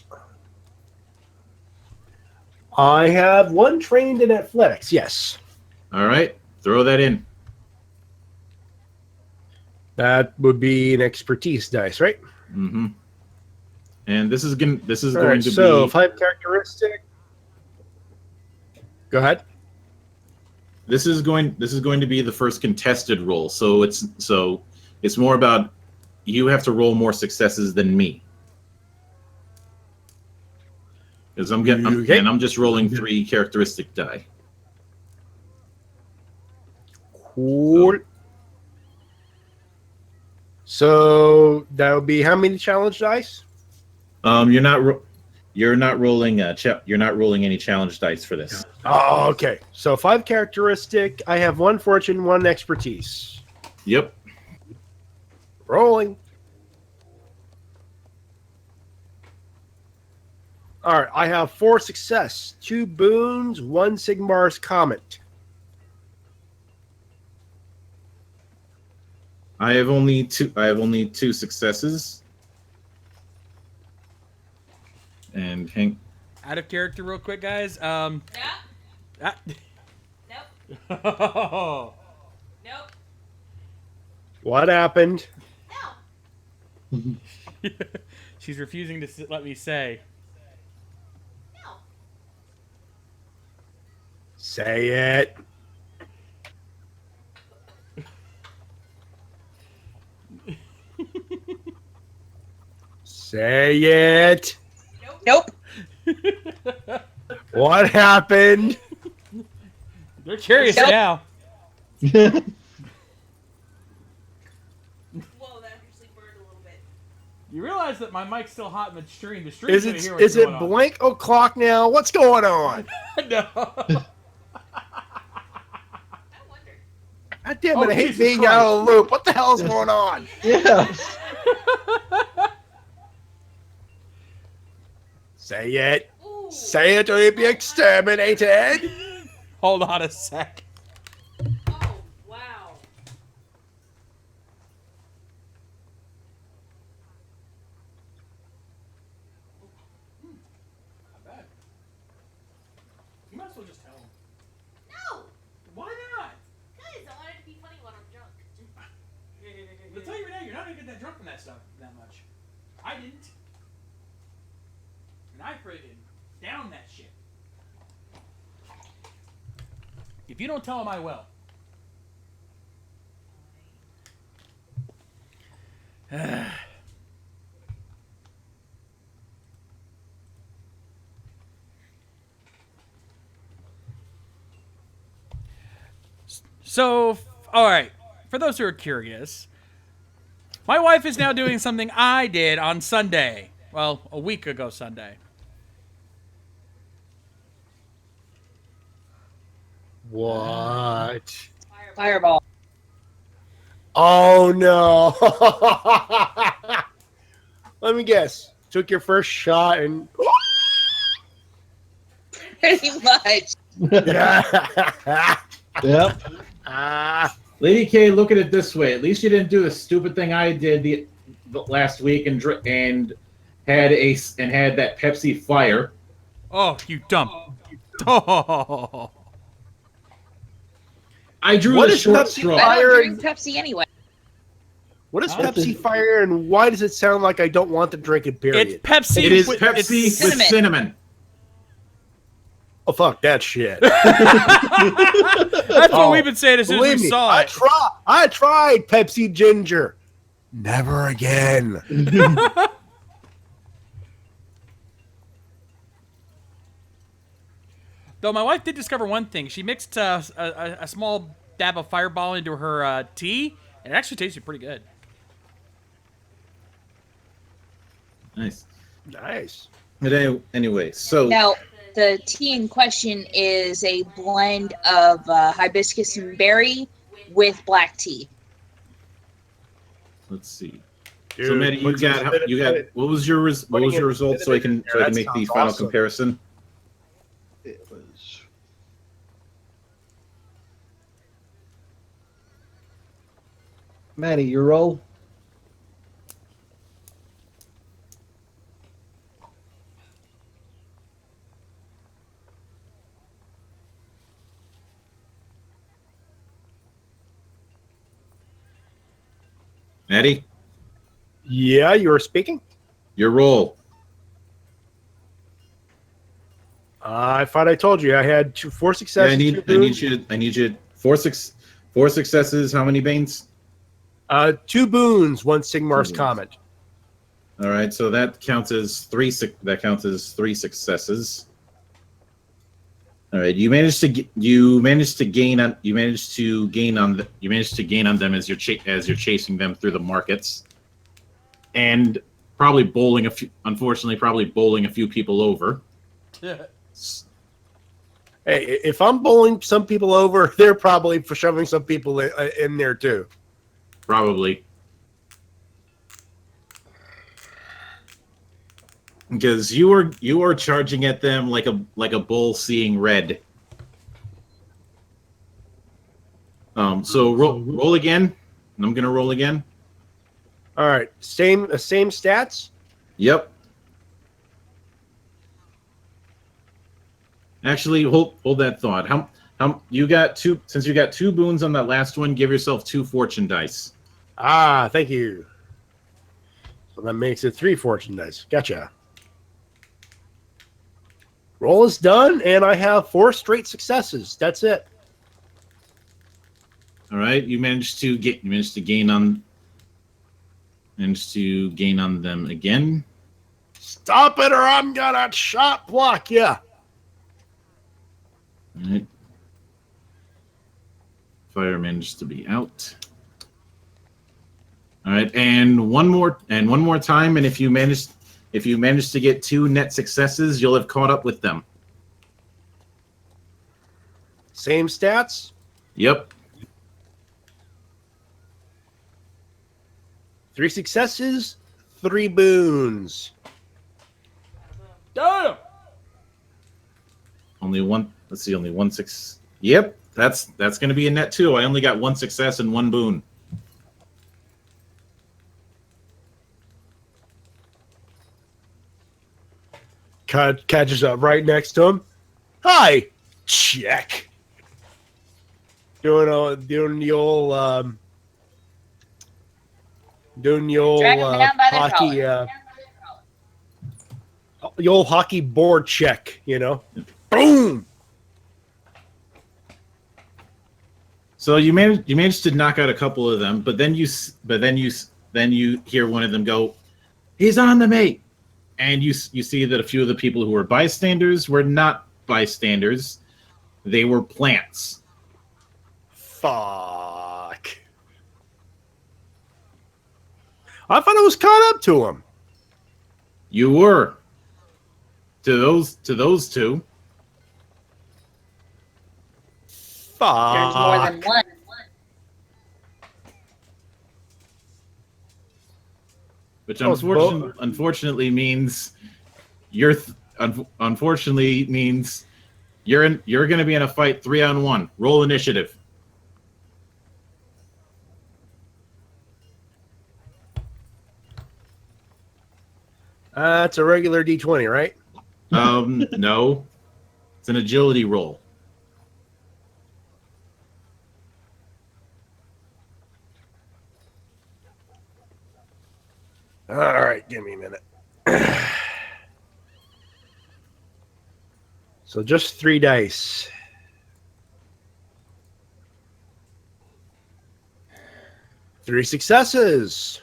S6: I have 1 trained in athletics. Yes.
S5: All right, throw that in.
S6: That would be an expertise dice, right?
S5: Mm-hmm. And this is
S6: All
S5: going
S6: right,
S5: to
S6: so
S5: be
S6: 5 characteristic. Go ahead.
S5: This is going to be the first contested roll. So it's more about you have to roll more successes than me. Because I'm just rolling 3 characteristic die.
S6: Cool. So that would be how many challenge dice?
S5: You're not rolling any challenge dice for this.
S6: Oh, okay. So 5 characteristic. I have 1 fortune, 1 expertise.
S5: Yep.
S6: Rolling. All right. I have 4 success, 2 boons, 1 Sigmar's Comet.
S5: I have only 2 successes. And Hank.
S1: Out of character, real quick, guys.
S2: Yeah.
S1: Ah.
S2: Nope.
S1: Oh.
S2: Nope.
S6: What happened?
S2: No.
S1: She's refusing to let me say.
S2: No.
S6: Say it. Say it.
S4: Nope.
S6: What happened?
S1: They're curious
S4: Nope.
S1: now.
S2: Whoa, that actually burned a little bit.
S1: You realize that my mic's still hot in the stream. The stream's
S6: Is
S1: gonna
S6: it
S1: hear what's going on.
S6: blank o'clock now? What's going on?
S1: No.
S2: I wonder.
S6: God damn it!
S1: Oh,
S6: I hate
S1: Jesus
S6: being
S1: Christ.
S6: out of the loop. What the hell is going on?
S7: Yeah.
S6: Say it.
S2: Ooh.
S6: Say it or you'll be exterminated.
S1: Hold on a sec.
S2: Oh, wow.
S1: Not bad. You might as well just tell them.
S2: No!
S1: Why not?
S2: Guys, I want it to be funny when I'm drunk.
S1: I'll tell you right now, you're not gonna get that drunk from that stuff that much. I didn't. And I friggin' down that shit. If you don't tell him, I will. So, all right. For those who are curious, my wife is now doing something I did on Sunday. Well, a week ago Sunday.
S6: What?
S4: Fireball.
S6: Oh no! Let me guess. Took your first shot and.
S4: Pretty much.
S7: Yep.
S5: Lady K, look at it this way. At least you didn't do the stupid thing I did the last week and had that Pepsi Fire.
S1: Oh, you dumb. Oh.
S5: I drew
S6: What
S5: the
S6: is
S5: short
S6: Pepsi
S5: straw.
S4: I
S6: Fire?
S4: don't drink Pepsi anyway.
S6: What is
S1: Huh?
S6: Pepsi Fire and why does it sound like I don't want to drink it, period?
S1: It's Pepsi.
S5: It is
S1: with-
S5: Pepsi
S1: it's-
S5: with cinnamon.
S6: Oh, fuck that shit.
S1: That's what we've been saying as soon as
S6: Believe
S1: we
S6: me,
S1: saw
S6: I
S1: it.
S6: tried Pepsi Ginger. Never again.
S1: Though my wife did discover one thing. She mixed a small dab of Fireball into her tea, and it actually tasted pretty good.
S5: Nice.
S6: Nice.
S5: But anyway, so
S4: Now, the tea in question is a blend of hibiscus and berry with black tea.
S5: let's see.
S6: Dude,
S5: So Matty, you got what was your result so I can
S6: That
S5: make the
S6: sounds
S5: final
S6: awesome.
S5: comparison.
S7: It was. Matty, your roll.
S5: Matty,
S6: Yeah, you were speaking?
S5: your roll.
S6: I thought I told you I had four
S5: Yeah,
S6: successes.
S5: I need you four successes. How many Banes?
S6: 2 boons, 1 Sigmar's
S5: boons.
S6: comment.
S5: All right, so that counts as three. That counts as 3 successes. All right, you managed to gain on them as you're chasing them through the markets, and probably bowling a few. Unfortunately, probably bowling a few people over.
S6: Hey, if I'm bowling some people over, they're probably for shoving some people in there too.
S5: Probably. Because you are charging at them like a bull seeing red. So roll again. And I'm gonna roll again.
S6: All right, same stats.
S5: Yep. Actually, hold that thought. How you got 2? Since you got 2 boons on that last one, give yourself 2 fortune dice.
S6: Ah, thank you. So that makes it 3 fortune dice. Gotcha. Roll is done, and I have 4 straight successes. That's it.
S5: All right, you managed to gain on them again.
S6: Stop it or I'm gonna shot block you.
S5: All right. Fire managed to be out. All right, and one more time, and if you manage to get 2 net successes, you'll have caught up with them.
S6: Same stats?
S5: Yep.
S6: 3 successes, 3 boons.
S1: Damn!
S5: Only one. Let's see. Only 1 6. Yep. That's going to be a net 2. I only got 1 success and 1 boon.
S6: Catches up right next to him. Hi, check. Doing the old
S4: Drag him down by the
S6: hockey
S4: collar.
S6: the old hockey board check, you know. Boom.
S5: So you managed to knock out a couple of them, but then you hear one of them go, "He's on the mate," and you see that a few of the people who were bystanders were not bystanders; they were plants.
S6: Fuck. I thought I was caught up to him.
S5: You were to those 2.
S6: Fuck.
S4: There's more than one.
S5: Which
S6: Those
S5: unfortunately means you're going to be in a fight 3-on-1. Roll initiative.
S6: It's a regular D20, right?
S5: No, it's an agility roll.
S6: All right, give me a minute. So just 3 dice. Three successes.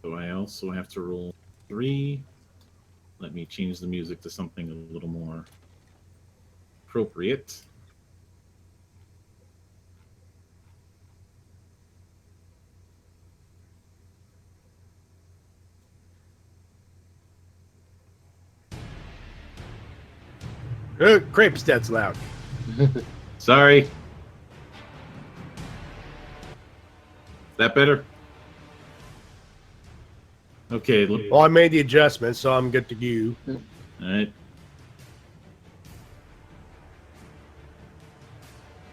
S5: So I also have to roll 3. Let me change the music to something a little more appropriate.
S6: Crepe's dead's loud.
S5: Sorry. Is that better? Okay.
S6: Well, I made the adjustment, so I'm good to go.
S5: All right.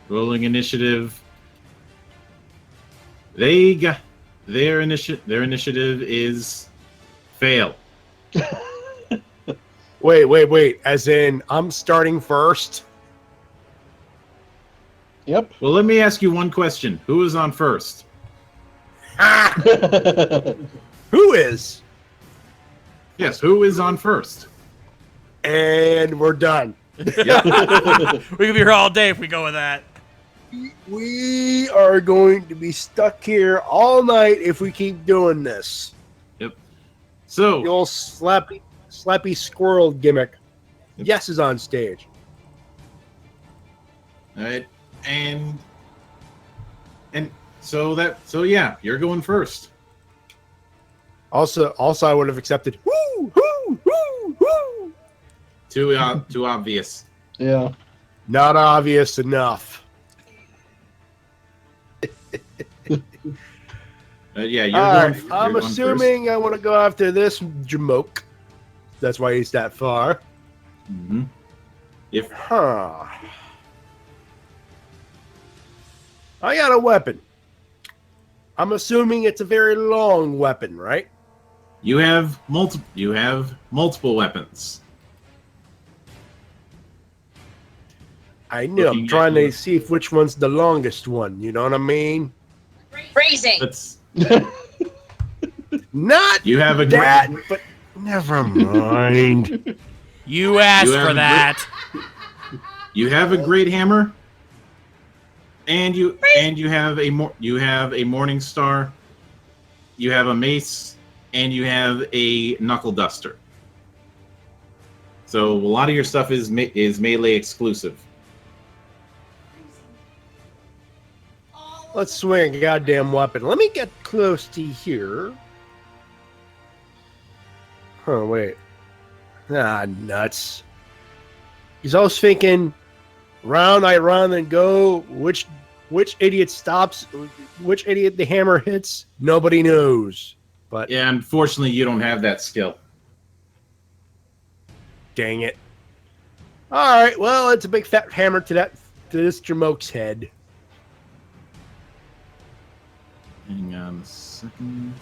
S5: Rolling initiative. They got their initiative is fail.
S6: Wait. As in, I'm starting first?
S7: Yep.
S5: Well, let me ask you one question. Who is on first?
S6: Who is?
S5: Yes, who is on first?
S6: And we're done.
S1: We could be here all day if we go with that.
S6: We are going to be stuck here all night if we keep doing this.
S5: Yep. So
S6: The old slappy squirrel gimmick. Yes is on stage.
S5: all right, and so yeah, you're going first.
S6: Also, I would have accepted. Woo, woo, woo, woo.
S5: Too obvious.
S7: Yeah.
S6: Not obvious enough.
S5: Yeah, you're
S6: All
S5: going.
S6: right,
S5: You're
S6: I'm
S5: going
S6: assuming I want to go after this jamoke. That's why he's that far.
S5: Mm-hmm. If
S6: Huh. I got a weapon. I'm assuming it's a very long weapon, right?
S5: you have multiple weapons.
S6: I know. I'm trying to see if which one's the longest one. You know what I mean? See if which one's the longest one. You know what I mean?
S4: Phrasing.
S5: Let's.
S6: Not
S5: You have a
S6: that,
S5: great.
S6: but never mind.
S1: You asked
S5: You have
S1: for
S5: a
S1: that.
S5: You have a great hammer, and you have a morning star. You have a mace, and you have a knuckle duster. So a lot of your stuff is melee exclusive.
S6: Let's swing a goddamn weapon. Let me get close to here. Oh, wait. Ah, nuts. Because I was thinking, round I run and go, which idiot stops, which idiot the hammer hits, nobody knows. But
S5: Yeah, unfortunately, you don't have that skill.
S6: dang it. All right, well, it's a big fat hammer to this Jamoke's head.
S5: Hang on a second.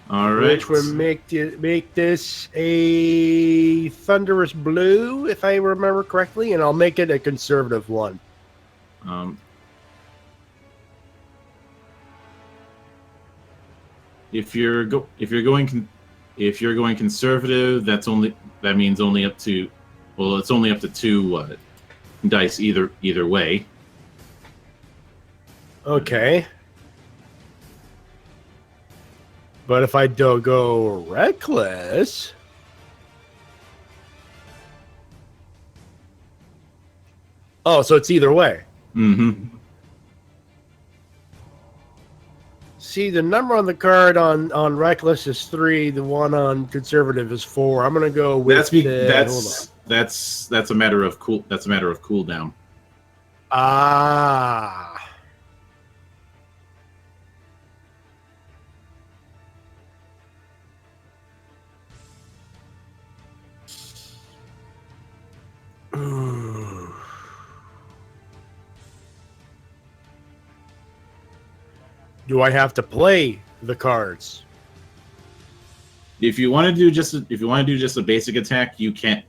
S5: All right.
S6: Which would make this a thunderous blue, if I remember correctly, and I'll make it a conservative one.
S5: If you're going conservative, that means only up to, well, it's only up to 2 dice either way.
S6: Okay. But if I don't go reckless, oh, so it's either way.
S5: Mm-hmm.
S6: See, the number on the card on reckless is 3. The one on conservative is 4. I'm gonna go with
S5: That's a matter of cooldown.
S6: Ah. Do I have to play the cards?
S5: If you want to do just a basic attack, you can.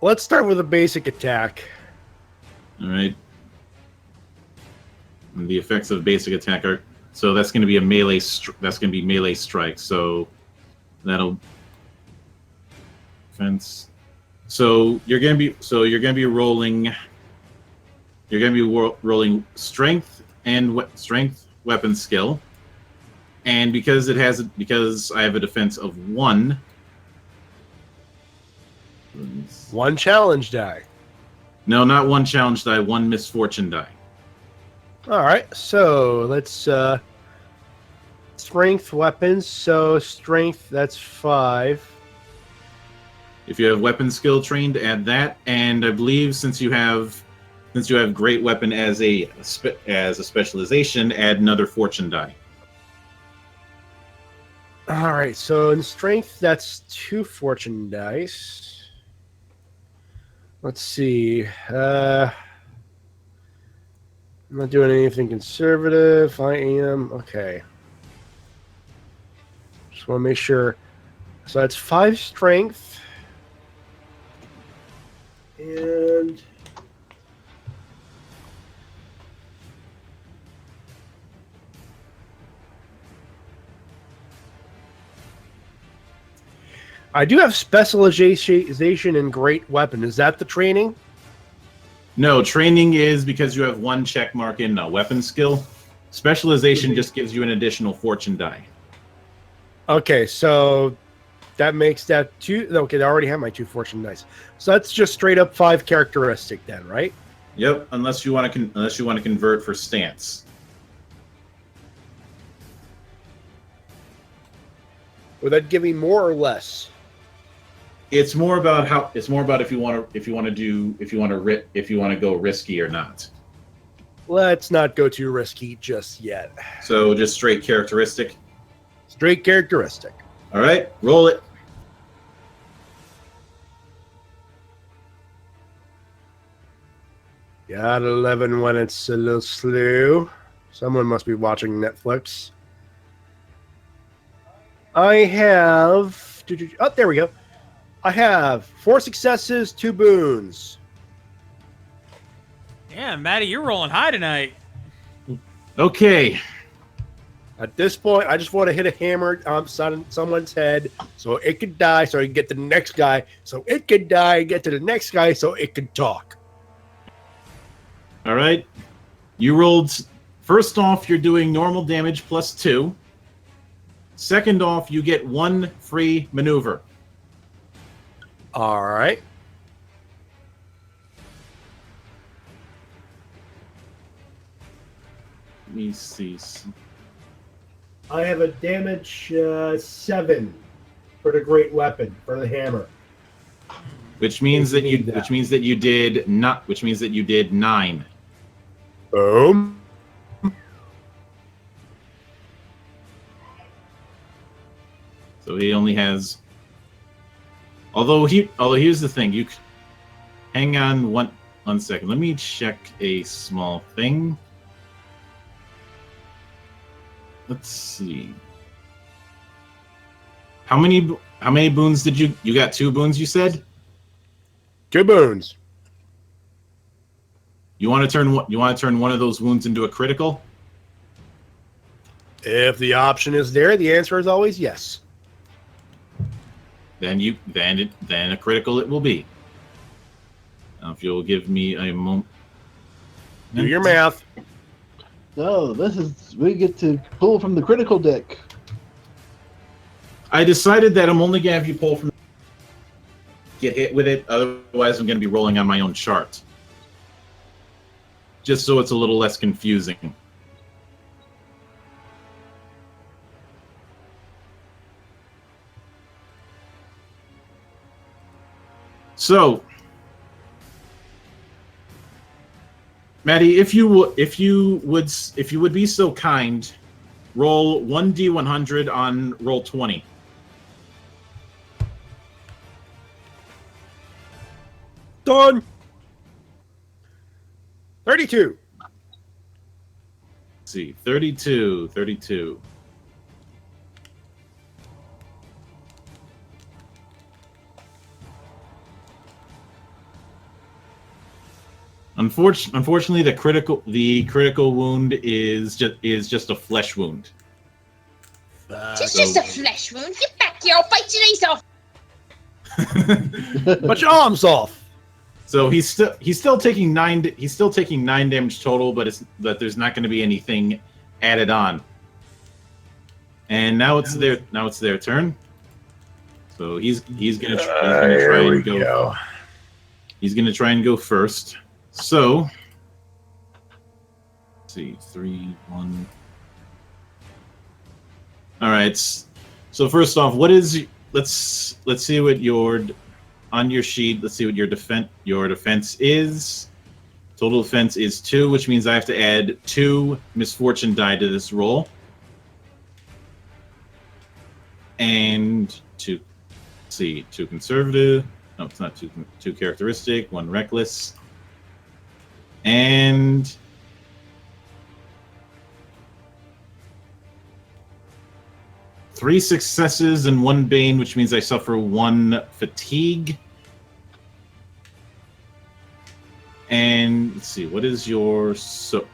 S6: Let's start with a basic attack.
S5: All right. And the effects of basic attack are, so that's going to be a melee. That's going to be melee strike. So that'll defense. So you're going to be rolling. You're going to be rolling strength and strength weapon skill. And because I have a defense of 1.
S6: One challenge die.
S5: No, not 1 challenge die, 1 misfortune die.
S6: All right, so let's strength weapons. So strength, that's 5.
S5: If you have weapon skill trained, add that. And I believe since you have great weapon as a specialization, add another fortune die.
S6: All right, so in strength, that's 2 fortune dice. Let's see. I'm not doing anything conservative. I am. Okay. Just want to make sure. So that's 5 strength. And I do have specialization in great weapon. Is that the training?
S5: No, training is because you have 1 check mark in weapon skill. Specialization just gives you an additional fortune die.
S6: Okay, so that makes that 2. Okay, I already have my 2 fortune dice. So that's just straight up 5 characteristic then, right?
S5: Yep, unless you want to convert for stance.
S6: Would that give me more or less?
S5: It's more about if you want to go risky or not.
S6: Let's not go too risky just yet.
S5: So just straight characteristic.
S6: Straight characteristic.
S5: All right, roll it.
S6: Got 11 when it's a little slow. Someone must be watching Netflix. I have... Oh, there we go. I have 4 successes, 2 boons.
S1: Yeah, Matty, you're rolling high tonight.
S5: Okay.
S6: At this point, I just want to hit a hammer on someone's head so it could die, so I can get to the next guy, so it could die, get to the next guy, so it could talk.
S5: All right. You rolled. First off, you're doing normal damage plus 2. Second off, you get 1 free maneuver.
S6: All right.
S5: Let me see.
S6: I have a damage 7 for the great weapon, for the hammer.
S5: Which means that you.
S6: Need that.
S5: Which means that you did not. Which means that you did 9.
S6: Boom.
S5: So he only has. Although here's the thing. You hang on one second. Let me check a small thing. Let's see. How many boons did you got? 2 boons, you said?
S6: 2 boons.
S5: You want to turn one of those wounds into a critical?
S6: If the option is there, the answer is always yes.
S5: Then a critical it will be. Now, if you'll give me a moment.
S6: Do your math.
S7: No, we get to pull from the critical deck.
S5: I decided that I'm only gonna have you pull from. Get hit with it. Otherwise, I'm gonna be rolling on my own chart. Just so it's a little less confusing. So, Matty, if you would be so kind, roll 1d100 on roll 20.
S6: Done. 32.
S5: Let's see, 32. Unfortunately, the critical wound is just a flesh wound.
S4: Just a flesh wound. Get back here! I'll bite your knees off.
S6: But your arms off.
S5: So he's still taking 9. He's still taking 9 damage total, but there's not going to be anything added on. And now it's their turn. So he's gonna try and go. He's gonna try and go first. So let's see, 3, 1. All right. So first off, what is let's see what your on your sheet. Let's see what your defense is. Total defense is 2, which means I have to add 2 misfortune die to this roll. And 2 conservative. No, it's not 2 characteristic, 1 reckless. And 3 successes and 1 bane, which means I suffer 1 fatigue. And let's see, what is your soak?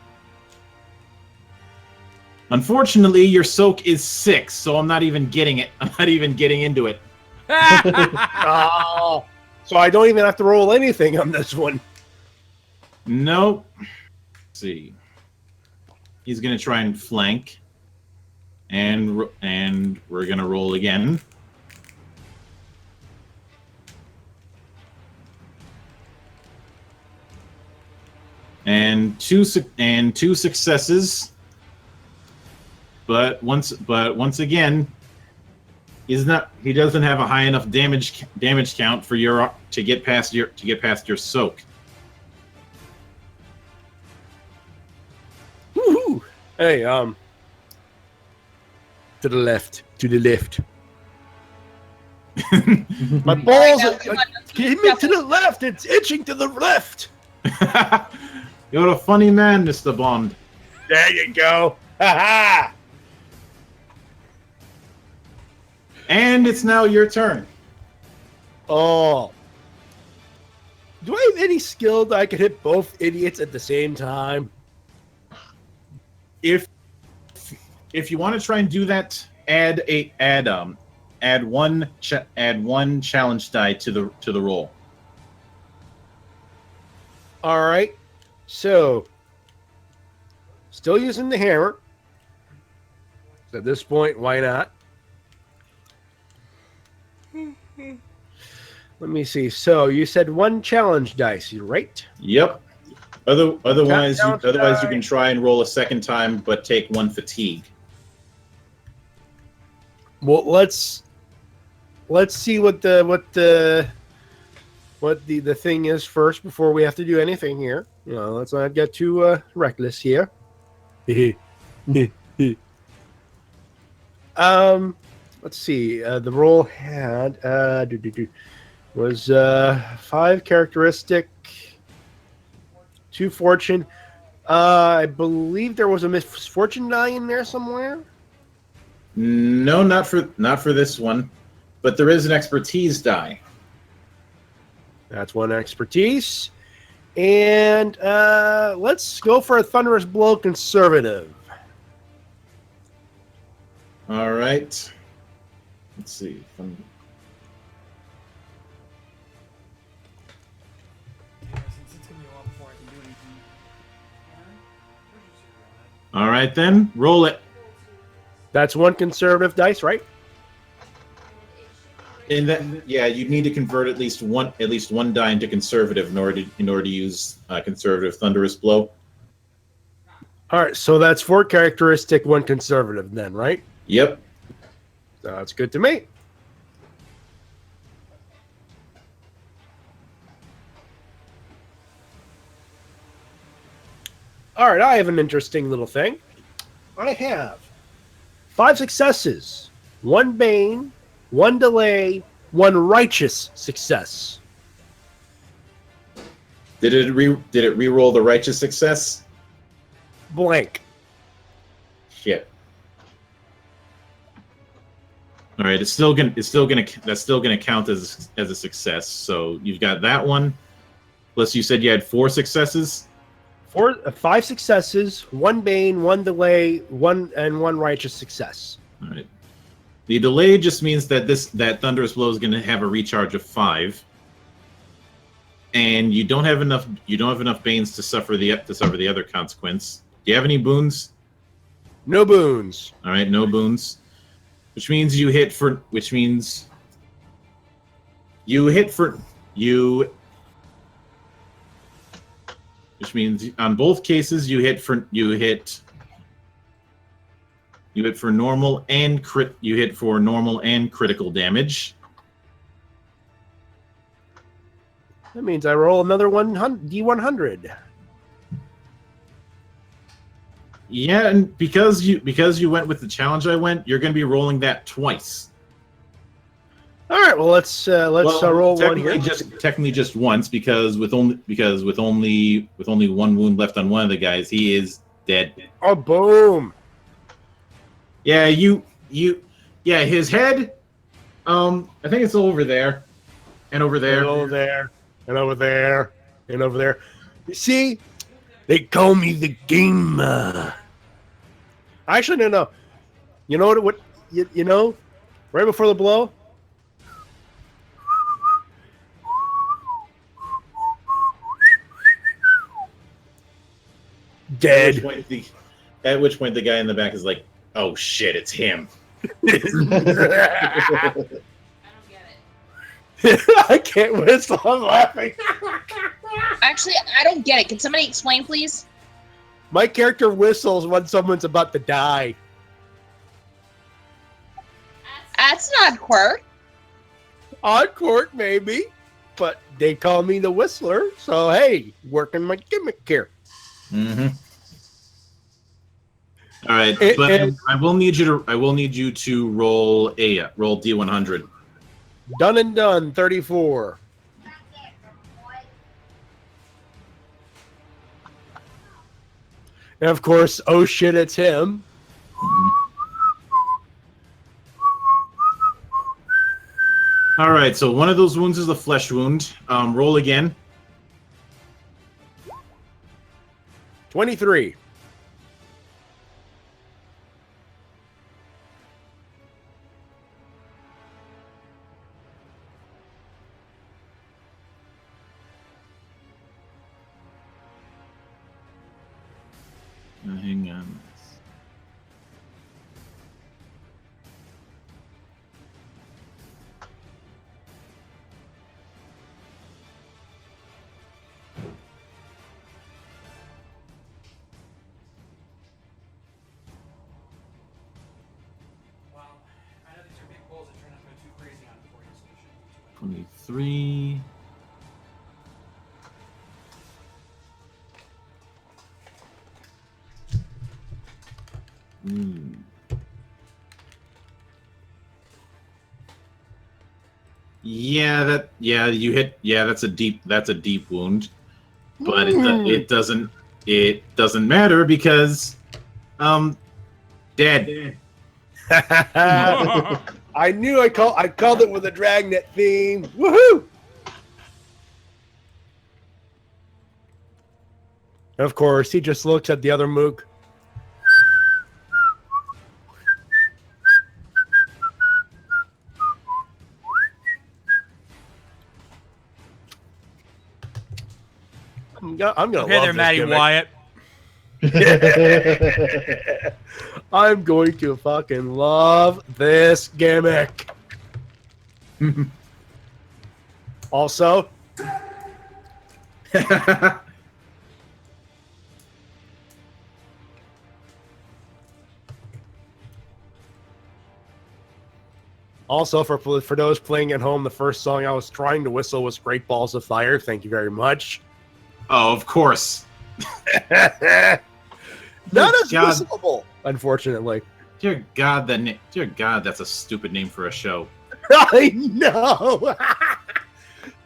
S5: Unfortunately, your soak is 6, so I'm not even getting it. I'm not even getting into it.
S6: Oh, so I don't even have to roll anything on this one.
S5: Nope. Let's see. He's gonna try and flank, and we're gonna roll again. And two successes, but once again, he doesn't have a high enough damage count for to get past your soak.
S6: Woohoo! Hey, to the left. My balls are give me to the left. It's itching to the left.
S5: You're a funny man, Mr. Bond.
S6: There you go. Ha
S5: And it's now your turn.
S6: Oh. Do I have any skill that I could hit both idiots at the same time?
S5: If you want to try and do that, add one challenge die to the roll.
S6: All right. So, still using the hammer. So at this point, why not? Let me see. So you said one challenge dice, right?
S5: Yep. Otherwise, you
S6: Challenge
S5: can try and roll a second time, but take one fatigue.
S6: Well, let's see what the thing is first before we have to do anything here. You know, let's not get too reckless here. Let's see. The roll had was 5 characteristic, 2 fortune. I believe there was a misfortune die in there somewhere.
S5: No, not for this one, but there is an expertise die.
S6: That's one expertise. And let's go for a thunderous blow conservative.
S5: All right. Let's see. All right, then roll it.
S6: That's one conservative dice, right?
S5: And then, yeah, you need to convert at least one die into conservative in order to use conservative thunderous blow.
S6: All right, so that's 4 characteristic, 1 conservative, then, right?
S5: Yep.
S6: That's good to me. All right, I have an interesting little thing. I have 5 successes, 1 bane, 1 delay, 1 righteous success.
S5: Did it re-roll the righteous success?
S6: Blank.
S5: Shit. All right, that's still gonna count as a success. So you've got that one. Plus, you said you had 4 successes.
S6: 5 successes, 1 bane, 1 delay, 1 righteous success.
S5: All right. The delay just means that that thunderous blow is going to have a recharge of 5, and you don't have enough banes to suffer the other consequence. Do you have any boons?
S6: No boons.
S5: All right, no boons, which means you which means on both cases you hit for normal and critical damage.
S6: That means I roll another D100.
S5: Yeah, and because you went with the challenge you're going to be rolling that twice.
S6: All right, well let's roll one here.
S5: Technically just once, because with only one wound left on one of the guys, he is dead.
S6: Oh, boom!
S5: Yeah, his head. I think it's over there, and over there,
S6: and over there, and over there, and over there. You see, they call me the gamer. Actually, no. You know what? You know, right before the blow. Dead.
S5: At which point the guy in the back is like, "Oh shit, it's him."
S2: I don't get it.
S6: I can't whistle. I'm laughing.
S4: Actually, I don't get it. Can somebody explain, please?
S6: My character whistles when someone's about to die.
S4: That's not quirk.
S6: Odd court, maybe, but they call me the whistler. So hey, working my gimmick here.
S5: Mm-hmm. All right, I will need you to roll D100.
S6: Done and done. 34. And of course, oh shit, it's him.
S5: All right, so one of those wounds is a flesh wound. Roll again.
S6: 23.
S5: Hang on.
S1: Well, I know these are big bulls that try not to go too crazy on it for you, so there shouldn't be too
S5: 23. Yeah, you hit. Yeah, that's a deep wound, but it doesn't matter because dead.
S6: I knew I called it with a dragnet theme. Woohoo! Of course, he just looks at the other mook. I'm gonna
S1: Okay
S6: love
S1: there,
S6: this
S1: Matty
S6: gimmick.
S1: Wyatt.
S6: I'm going to fucking love this gimmick. Also, for those playing at home, the first song I was trying to whistle was "Great Balls of Fire." Thank you very much.
S5: Oh, of course.
S6: Not as
S5: God.
S6: whistleable, unfortunately.
S5: Dear God, that's a stupid name for a show.
S6: I know.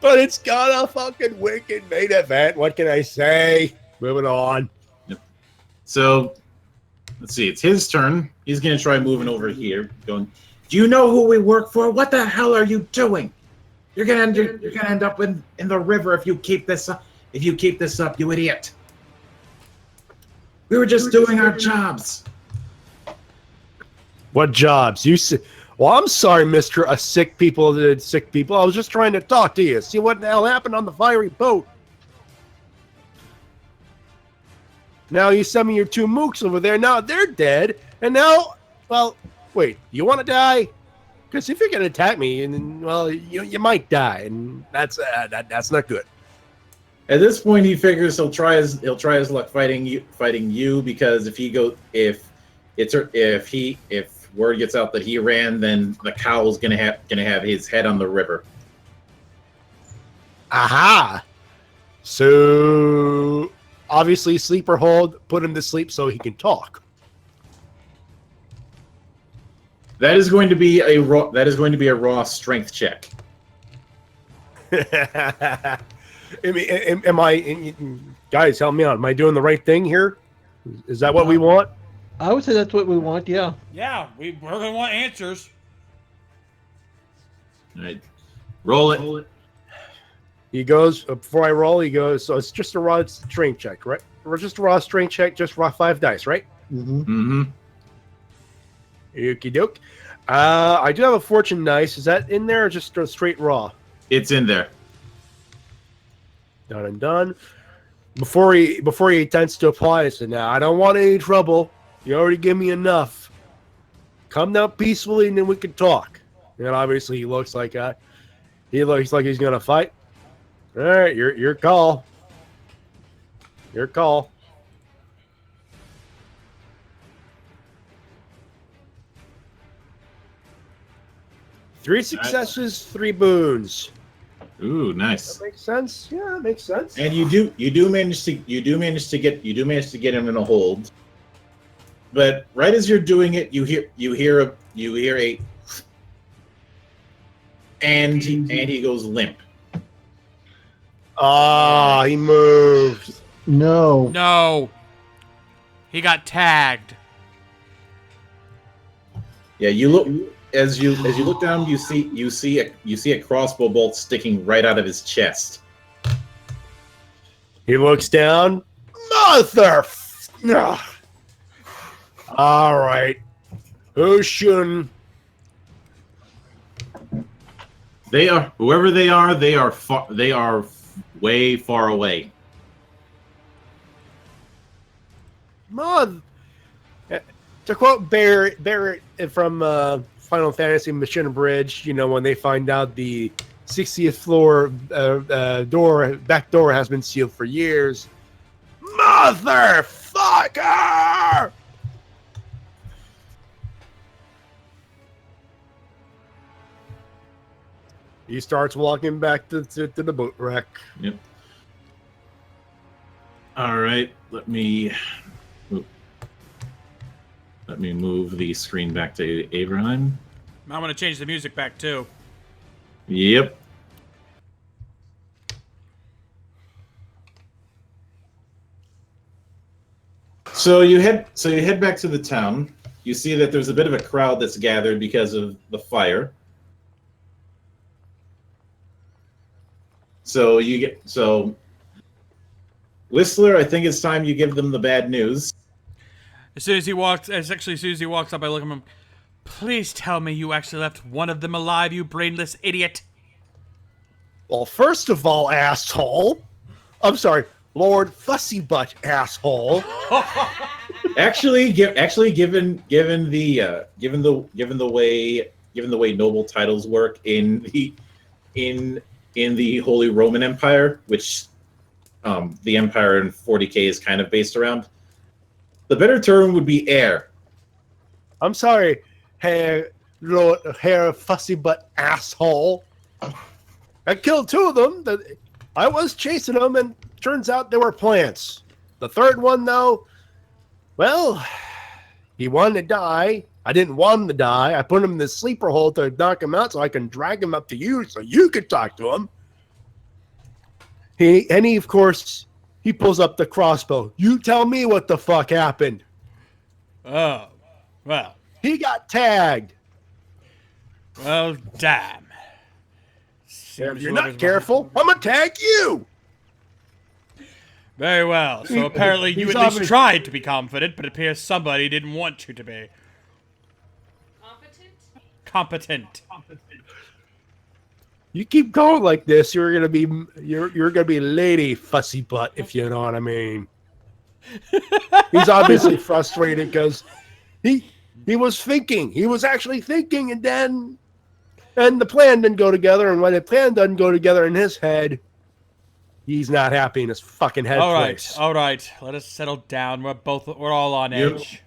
S6: But it's got a fucking wicked main event. What can I say? Moving on.
S5: So, let's see. It's his turn. He's gonna try moving over here. Going. Do you know who we work for? What the hell are you doing? You're gonna end up in the river if you keep this up. If you keep this up, you idiot. We were just doing our jobs.
S6: What jobs? Well, I'm sorry, Mr. Sick People did sick people. I was just trying to talk to you. See what the hell happened on the fiery boat. Now you send me your two mooks over there. Now they're dead. And now, well, wait, you want to die? Because if you're going to attack me, and well, you might die. And that's not good.
S5: At this point, he figures he'll try his luck fighting you because if word gets out that he ran, then the cow's gonna have his head on the river.
S6: Aha! So obviously, sleeper hold, put him to sleep so he can talk.
S5: That is going to be a raw strength check.
S6: Am I, guys, help me out. Am I doing the right thing here? Is that what we want?
S8: I would say that's what we want, yeah.
S1: Yeah, we're gonna want answers.
S5: All right, roll it.
S6: He goes, before I roll, he goes, so it's just a raw strength check, right? Or just a raw strength check, just raw 5 dice, right?
S8: Mm-hmm.
S5: Mm-hmm.
S6: Okie doke. I do have a fortune dice. Is that in there or just a straight raw?
S5: It's in there.
S6: Done and done. Before he attempts to apply, I said, "Now I don't want any trouble. You already give me enough. Come down peacefully, and then we can talk." And obviously, he looks like he's gonna fight. All right, your call. Your call. Three successes, 3 boons.
S5: Ooh, nice.
S6: That makes sense. Yeah, that makes sense.
S5: And you do manage to get him in a hold. But right as you're doing it, you hear a and he goes limp.
S6: Ah, he moved.
S8: No.
S1: No. He got tagged.
S5: Yeah, you look as you look down, you see a crossbow bolt sticking right out of his chest.
S6: He looks down. Mother. Ugh. All right. Who's shooting?
S5: They are whoever they are. They are way far away.
S6: Mother. To quote Barrett from Final Fantasy Mission Bridge, you know, when they find out the 60th floor back door has been sealed for years. Motherfucker! He starts walking back to the boat wreck.
S5: Yep. All right, let me move the screen back to Averheim.
S1: I'm gonna change the music back too.
S5: Yep. So you head back to the town. You see that there's a bit of a crowd that's gathered because of the fire. So Whistler, I think it's time you give them the bad news.
S1: As soon as he walks up, I look at him. Please tell me you actually left one of them alive, you brainless idiot.
S6: Well, first of all, asshole. I'm sorry, Lord Fussy Butt, asshole.
S5: Given the way noble titles work in the Holy Roman Empire, which the Empire in 40K is kind of based around, the better term would be heir.
S6: I'm sorry, Herr Fussy Butt, asshole. I killed two of them. I was chasing them, and turns out they were plants. The third one, though, well, he wanted to die. I didn't want him to die. I put him in the sleeper hole to knock him out so I can drag him up to you so you could talk to him. He of course, he pulls up the crossbow. You tell me what the fuck happened.
S1: Oh, well.
S6: He got tagged.
S1: Well, damn.
S6: If you're not careful, I'm gonna tag you.
S1: Very well. So apparently you at least tried to be confident, but it appears somebody didn't want you to be. Competent.
S6: You keep going like this, you're gonna be Lady Fussy Butt, if you know what I mean. He's obviously frustrated because he was thinking. He was actually thinking, and the plan didn't go together. And when the plan doesn't go together in his head, he's not happy in his fucking head.
S1: All right. Let us settle down. We're all on edge.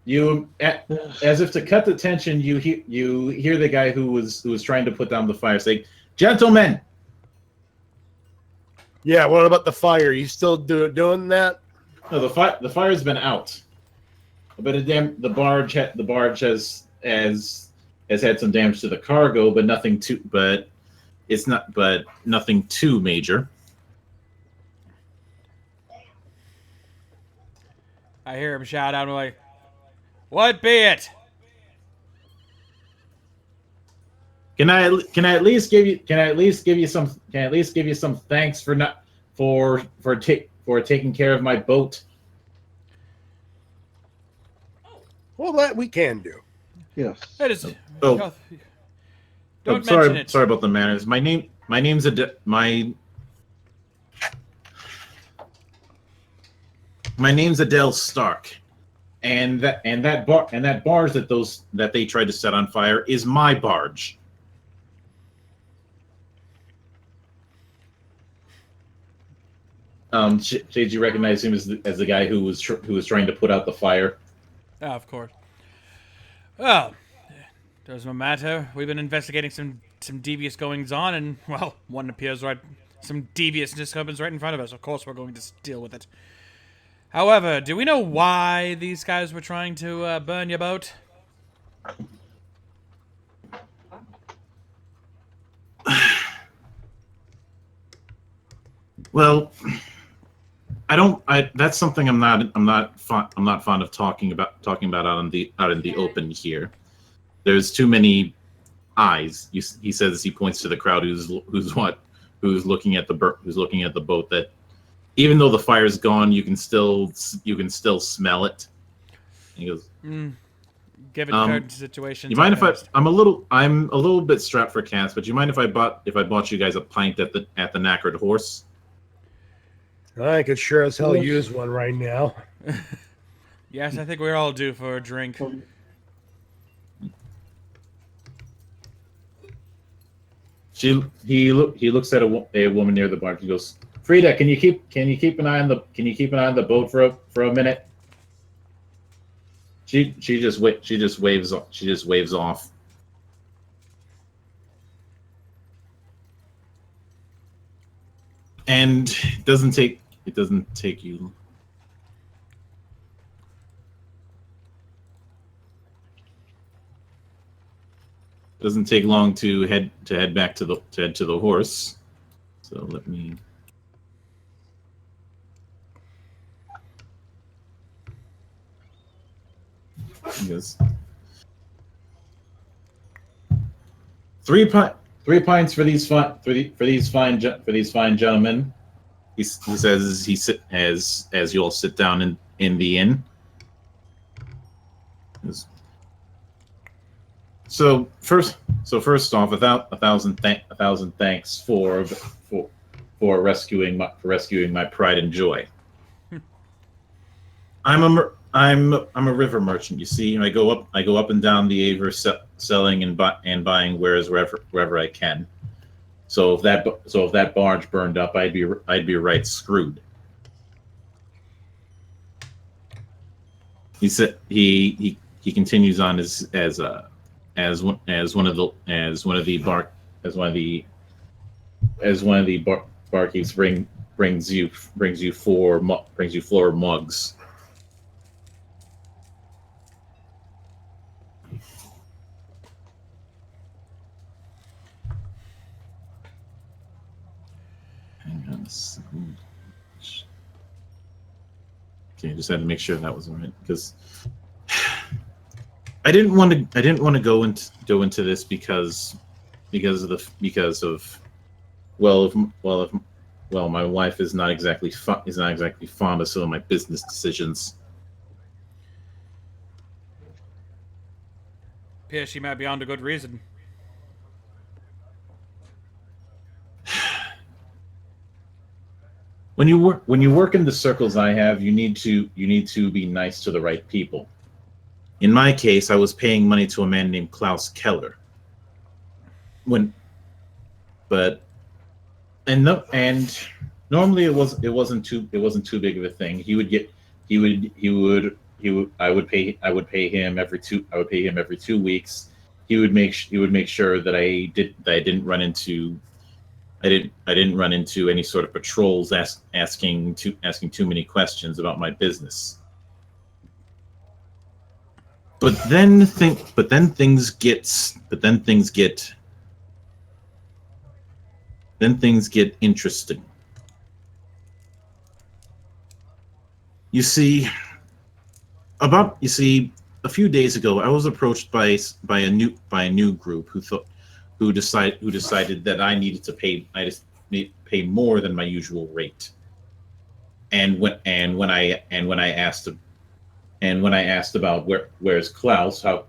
S5: You, as if to cut the tension, you hear the guy who was trying to put down the fire say, "Gentlemen."
S6: Yeah. What about the fire? You still doing that?
S5: No, the fire's been out. But the barge has had some damage to the cargo, but nothing too major.
S1: I hear him shout out like, "What be it?"
S5: Can I at least give you some thanks for taking care of my boat?
S6: Well, that we can do.
S8: Yes.
S1: That is.
S5: Oh.
S1: Don't
S5: sorry,
S1: mention it.
S5: sorry about the manners. My name's Adele Stark, and that barge that they tried to set on fire is my barge. Did you recognize him as the guy who was trying to put out the fire?
S1: Oh, of course. Well, doesn't matter. We've been investigating some devious goings on, and well, one appears right. Some deviousness happens right in front of us. Of course, we're going to deal with it. However, do we know why these guys were trying to burn your boat?
S5: Well, I don't. That's something I'm not fond of talking about out in the open here. There's too many eyes. He says as he points to the crowd who's looking at the boat. That even though the fire's gone, you can still smell it. And he goes,
S1: Given current situations,
S5: you mind if I'm a little bit strapped for cash, but you mind if I bought you guys a pint at the Knackered Horse?
S6: I could sure as hell use one right now.
S1: Yes, I think we're all due for a drink.
S5: He looks at a woman near the bar. He goes, "Frida, can you keep an eye on the boat for a minute?" She just waves off. And it doesn't take you. Doesn't take long to head back to the horse. So let me. Yes. Three pints for these fine gentlemen. He says as you all sit down in the inn. So first off, a thousand thanks for rescuing my pride and joy. I'm a river merchant. You see, I go up and down the Aver, selling and buying wares wherever I can. So if that barge burned up, I'd be right screwed. He said he continues on as one of the barkeeps brings you four mugs. Hang on a second. Okay, just had to make sure that was all right because I didn't want to go into this because my wife is not exactly fond of some of my business decisions.
S1: Appears she might be on to good reason.
S5: When you work in the circles I have, you need to be nice to the right people. In my case, I was paying money to a man named Klaus Keller. And normally it wasn't too big of a thing. I would pay him every 2 weeks. He would make sure that I didn't run into any sort of patrols asking too many questions about my business. But then things get interesting. You see, a few days ago, I was approached by a new group who decided that I needed to pay more than my usual rate. And when I asked about where's Klaus, how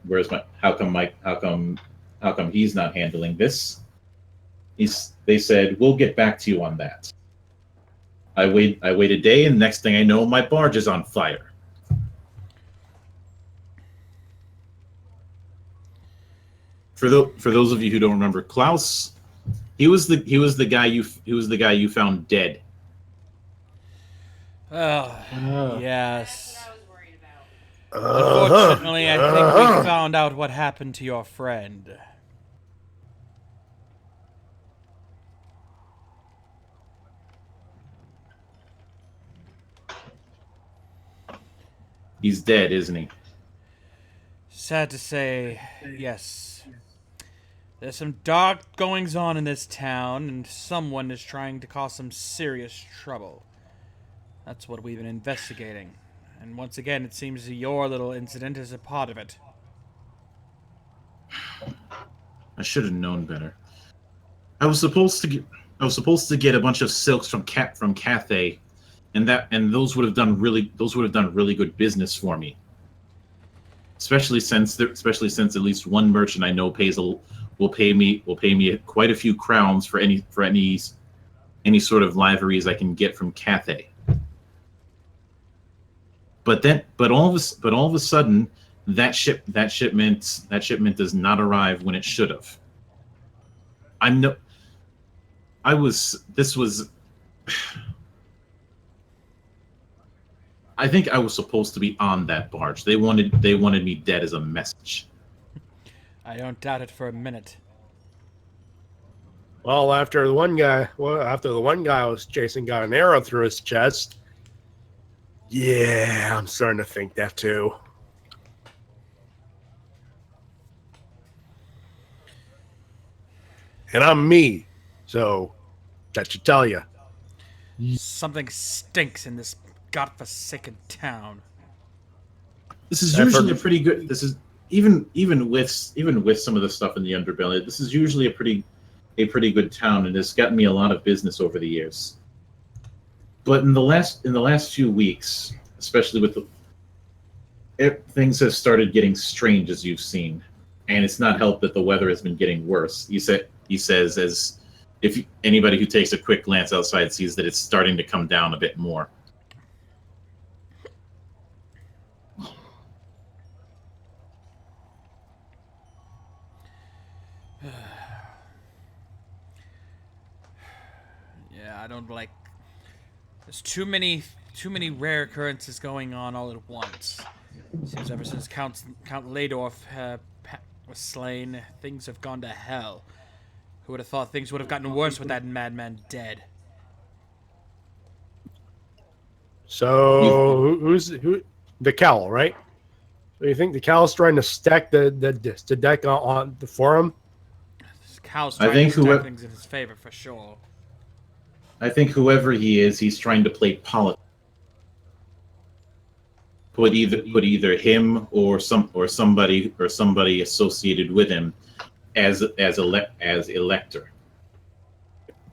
S5: come he's not handling this? They said, we'll get back to you on that. I wait a day, and next thing I know, my barge is on fire. For those of you who don't remember Klaus, he was the guy you found dead.
S1: Oh, yes.
S2: That's what I was worried about.
S1: Unfortunately, I think we found out what happened to your friend.
S5: He's dead, isn't he?
S1: Sad to say, yes. There's some dark goings on in this town, and someone is trying to cause some serious trouble. That's what we've been investigating. And once again, it seems your little incident is a part of it.
S9: I should have known better. I was supposed to get a bunch of silks from Cathay, and those would have done really good business for me. Especially since at least one merchant I know will pay me quite a few crowns for any sort of liveries I can get from Cathay. But all of a sudden, that shipment does not arrive when it should have. I think I was supposed to be on that barge. They wanted me dead as a message.
S1: I don't doubt it for a minute.
S6: Well, after the one guy I was chasing got an arrow through his chest. Yeah, I'm starting to think that too. And I'm me, so that should tell you.
S1: Something stinks in this godforsaken town.
S9: This is usually a pretty good. This is even with some of the stuff in the underbelly. This is usually a pretty good town, and it's gotten me a lot of business over the years. But in the last few weeks, especially things have started getting strange, as you've seen, and it's not helped that the weather has been getting worse. He says, as if anybody who takes a quick glance outside sees that it's starting to come down a bit more.
S1: Yeah, I don't like. There's too many rare occurrences going on all at once. Seems ever since Count Ladorf was slain, things have gone to hell. Who would have thought things would have gotten worse with that madman dead?
S6: So who's the cowl, right? Do you think the cowl's trying to stack the deck on the forum?
S1: This cow's trying to stack things in his favor for sure.
S9: I think whoever he is, he's trying to play politics. Put either him or somebody associated with him as elector.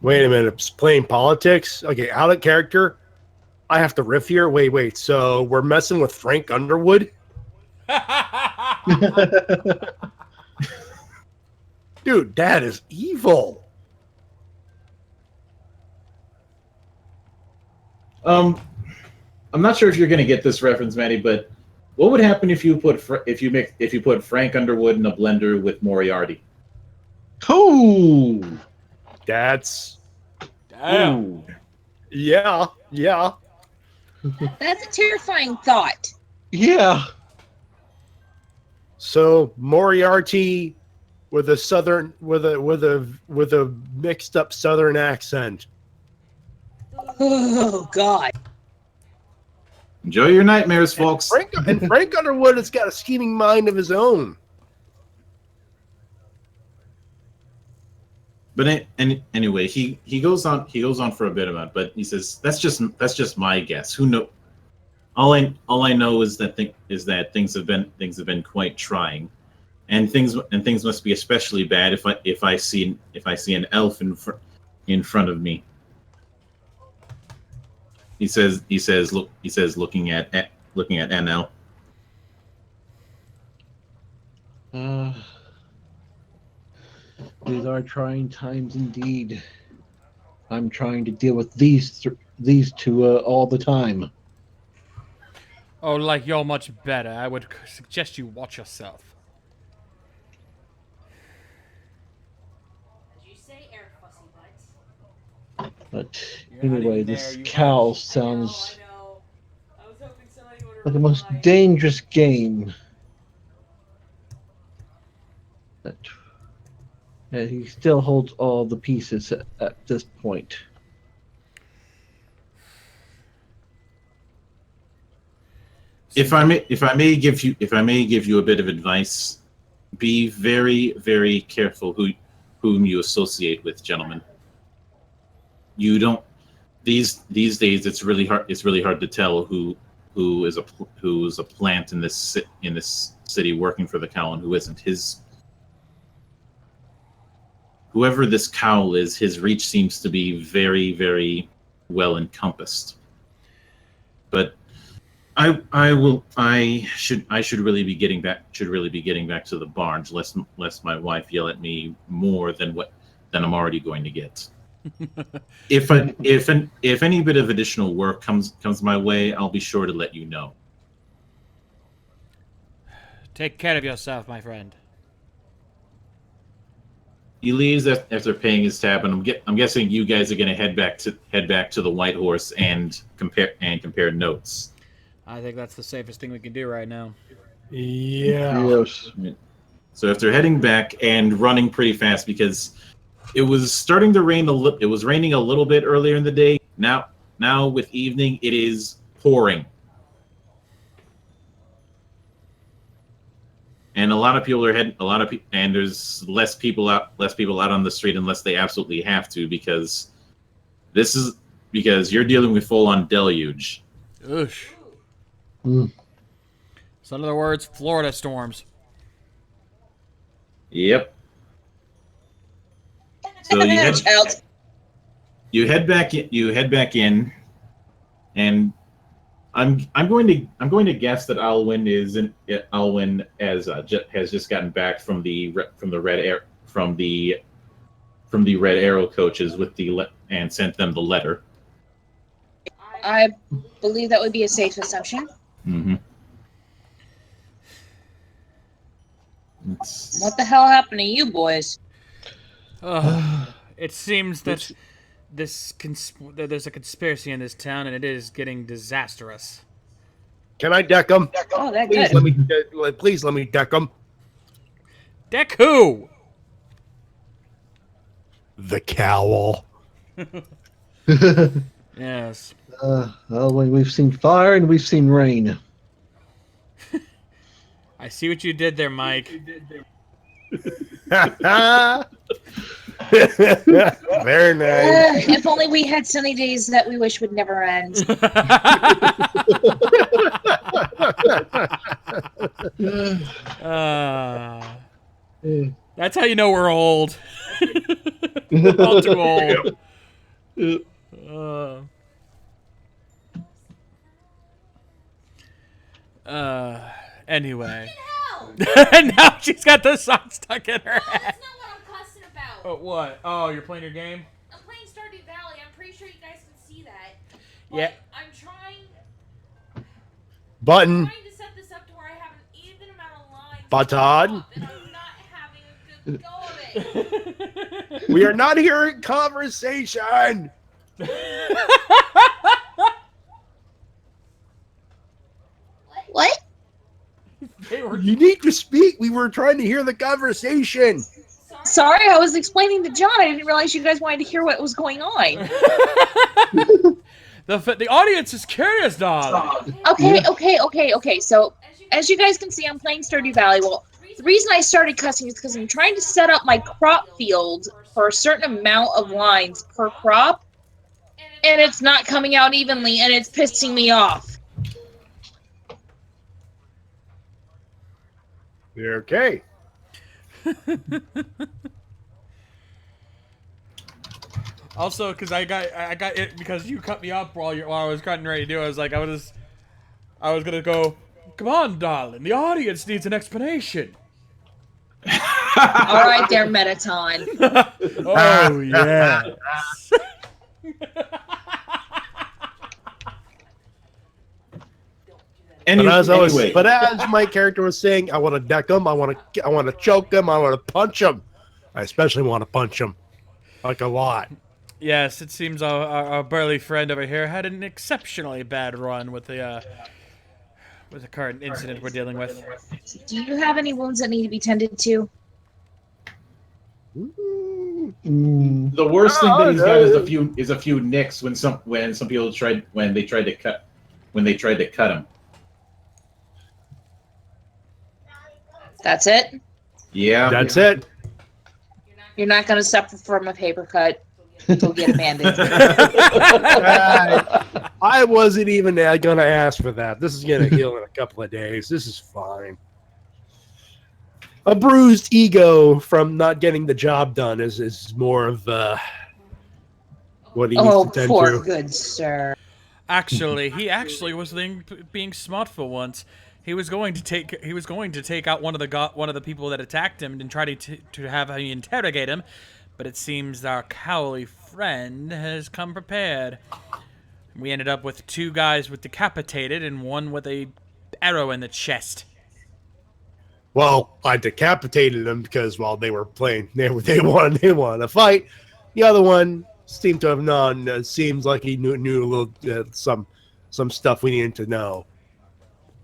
S6: Wait a minute, it's playing politics? Okay, out of character. I have to riff here. Wait. So we're messing with Frank Underwood? Dude, that is evil.
S9: I'm not sure if you're going to get this reference, Matty, but what would happen if you put Frank Underwood in a blender with Moriarty?
S7: Oh,
S6: That's
S1: Damn.
S6: yeah.
S4: That's a terrifying thought.
S7: yeah.
S6: So Moriarty with a mixed up southern accent.
S4: Oh God.
S9: Enjoy your nightmares, folks.
S6: Frank Underwood has got a scheming mind of his own.
S9: But anyway, he goes on for a bit about it, but he says that's just my guess. Who know? All I know is that things have been quite trying, and things must be especially bad if I see an elf in front of me. He says looking at NL.
S7: These are trying times indeed. I'm trying to deal with these two all the time.
S1: Oh, like you're much better. I would suggest you watch yourself.
S2: Did you say air fussy butts?
S7: But
S1: You're not
S7: anyway,
S1: even
S7: this
S1: there, you
S7: cow
S2: I
S7: sounds
S2: know. I was hoping somebody would
S7: like the most
S2: reply.
S7: dangerous game. And he still holds all the pieces at this point.
S9: If I may give you a bit of advice, be very, very careful whom you associate with, gentlemen. these days it's really hard. It's really hard to tell who's a plant in this city working for the cowl and who isn't. Whoever this cowl is, his reach seems to be very, very well encompassed. But I should really be getting back to the barge, lest my wife yell at me more than I'm already going to get. If any bit of additional work comes my way, I'll be sure to let you know.
S10: Take care of yourself, my friend.
S9: He leaves after paying his tab, and I'm guessing you guys are going to head back to the White Horse and compare notes.
S10: I think that's the safest thing we can do right now.
S6: Yeah.
S7: Yes.
S9: So after heading back and running pretty fast, because it was starting to rain it was raining a little bit earlier in the day. Now with evening, it is pouring. And and there's less people out on the street unless they absolutely have to, because you're dealing with full-on deluge.
S10: Oosh.
S8: Mm.
S10: So in other words, Florida storms.
S9: Yep. So you head back in, and I'm going to guess that Alwyn has just gotten back from the Red Arrow coaches and sent them the letter.
S4: I believe that would be a safe assumption.
S9: Mm-hmm.
S4: What the hell happened to you boys?
S10: It seems that there's a conspiracy in this town, and it is getting disastrous.
S6: Can I deck them?
S4: Oh, that
S6: Please
S4: good.
S6: please let me deck them.
S10: Deck who?
S6: The cowl.
S10: Yes.
S8: Well, we've seen fire and we've seen rain.
S10: I see what you did there, Mike.
S6: Very nice.
S4: If only we had sunny days that we wish would never end.
S10: That's how you know we're old. We're all too old. Anyway. And now she's got the song stuck in her head.
S2: That's not what I'm cussing about.
S10: Oh, what? Oh, you're playing your game?
S2: I'm playing Stardew Valley. I'm pretty sure you guys can see that.
S10: Yeah.
S2: I'm trying
S6: Button.
S2: to set this up to where I have an even amount of lines.
S6: Button.
S2: And I'm not having a good go of it.
S6: We are not hearing conversation.
S4: What?
S6: You need to speak. We were trying to hear the conversation.
S4: Sorry, I was explaining to John. I didn't realize you guys wanted to hear what was going on.
S10: The audience is curious, dog.
S4: Okay. So, as you guys can see, I'm playing Stardew Valley. Well, the reason I started cussing is because I'm trying to set up my crop field for a certain amount of lines per crop, and it's not coming out evenly, and it's pissing me off.
S6: You're okay.
S10: Also, because I got it because you cut me off while I was getting ready to do it. I was like, I was gonna go. Come on, darling. The audience needs an explanation.
S4: All right, there, Metaton.
S10: Oh yeah.
S6: But as my character was saying, I want to deck him. I want to choke him. I want to punch him. I especially want to punch him, like a lot.
S10: Yes, it seems our burly friend over here had an exceptionally bad run with the current incident we're dealing with.
S4: Do you have any wounds that need to be tended to?
S5: The worst thing that he's got is a few nicks when some people tried to cut him.
S4: That's it?
S5: Yeah.
S6: That's it.
S4: You're not going to suffer from a paper cut? Go get a bandage.
S6: I wasn't even going to ask for that. This is going to heal in a couple of days. This is fine. A bruised ego from not getting the job done is more of what he needs
S4: Oh,
S6: to tend
S4: poor
S6: to.
S4: good sir.
S10: Actually, he actually was being smart for once. He was going to take out one of the people that attacked him and try to have him interrogate him, but it seems our cowardly friend has come prepared. We ended up with 2 guys with decapitated and one with a arrow in the chest.
S6: Well, I decapitated them because while they were playing, they wanted to fight. The other one seemed to have known. Seems like he knew a little some stuff we needed to know.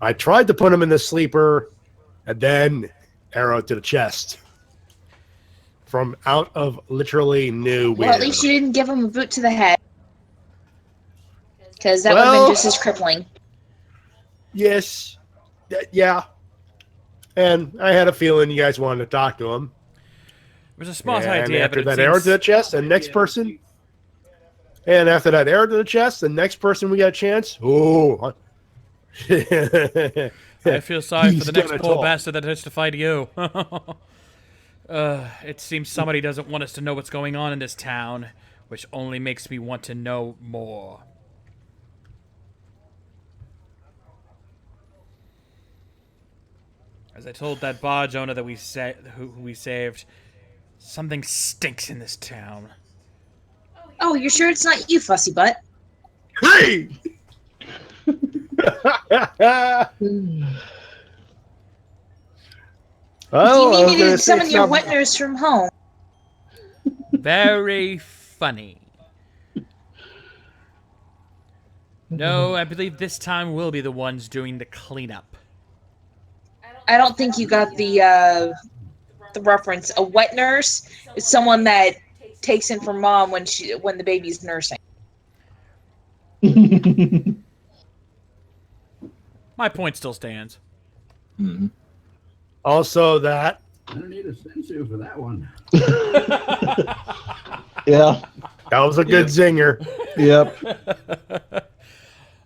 S6: I tried to put him in the sleeper, and then arrow to the chest from out of literally nowhere.
S4: Well, at least you didn't give him a boot to the head. Because that would have been just as crippling.
S6: Yes. Yeah. And I had a feeling you guys wanted to talk to him.
S10: It was a smart
S6: and
S10: idea,
S6: after
S10: but
S6: that arrow to the chest, and next person. And after that arrow to the chest, the next person we got a chance. Oh.
S10: I feel sorry for the next
S6: gonna
S10: poor
S6: talk.
S10: bastard that has to fight you. It seems somebody doesn't want us to know what's going on in this town, which only makes me want to know more. As I told that barge owner that who we saved, something stinks in this town.
S4: Oh, you're sure it's not you, fussy butt?
S6: Hey! Well,
S4: You needed to summon your wet nurse from home.
S10: Very funny. No, I believe this time we'll be the ones doing the cleanup.
S4: I don't think you got the reference. A wet nurse is someone that takes in for mom when the baby's nursing.
S10: My point still stands.
S9: Mhm.
S6: Also, that.
S11: I don't need a sensu for that one.
S8: Yeah.
S6: That was a good zinger.
S8: Yep.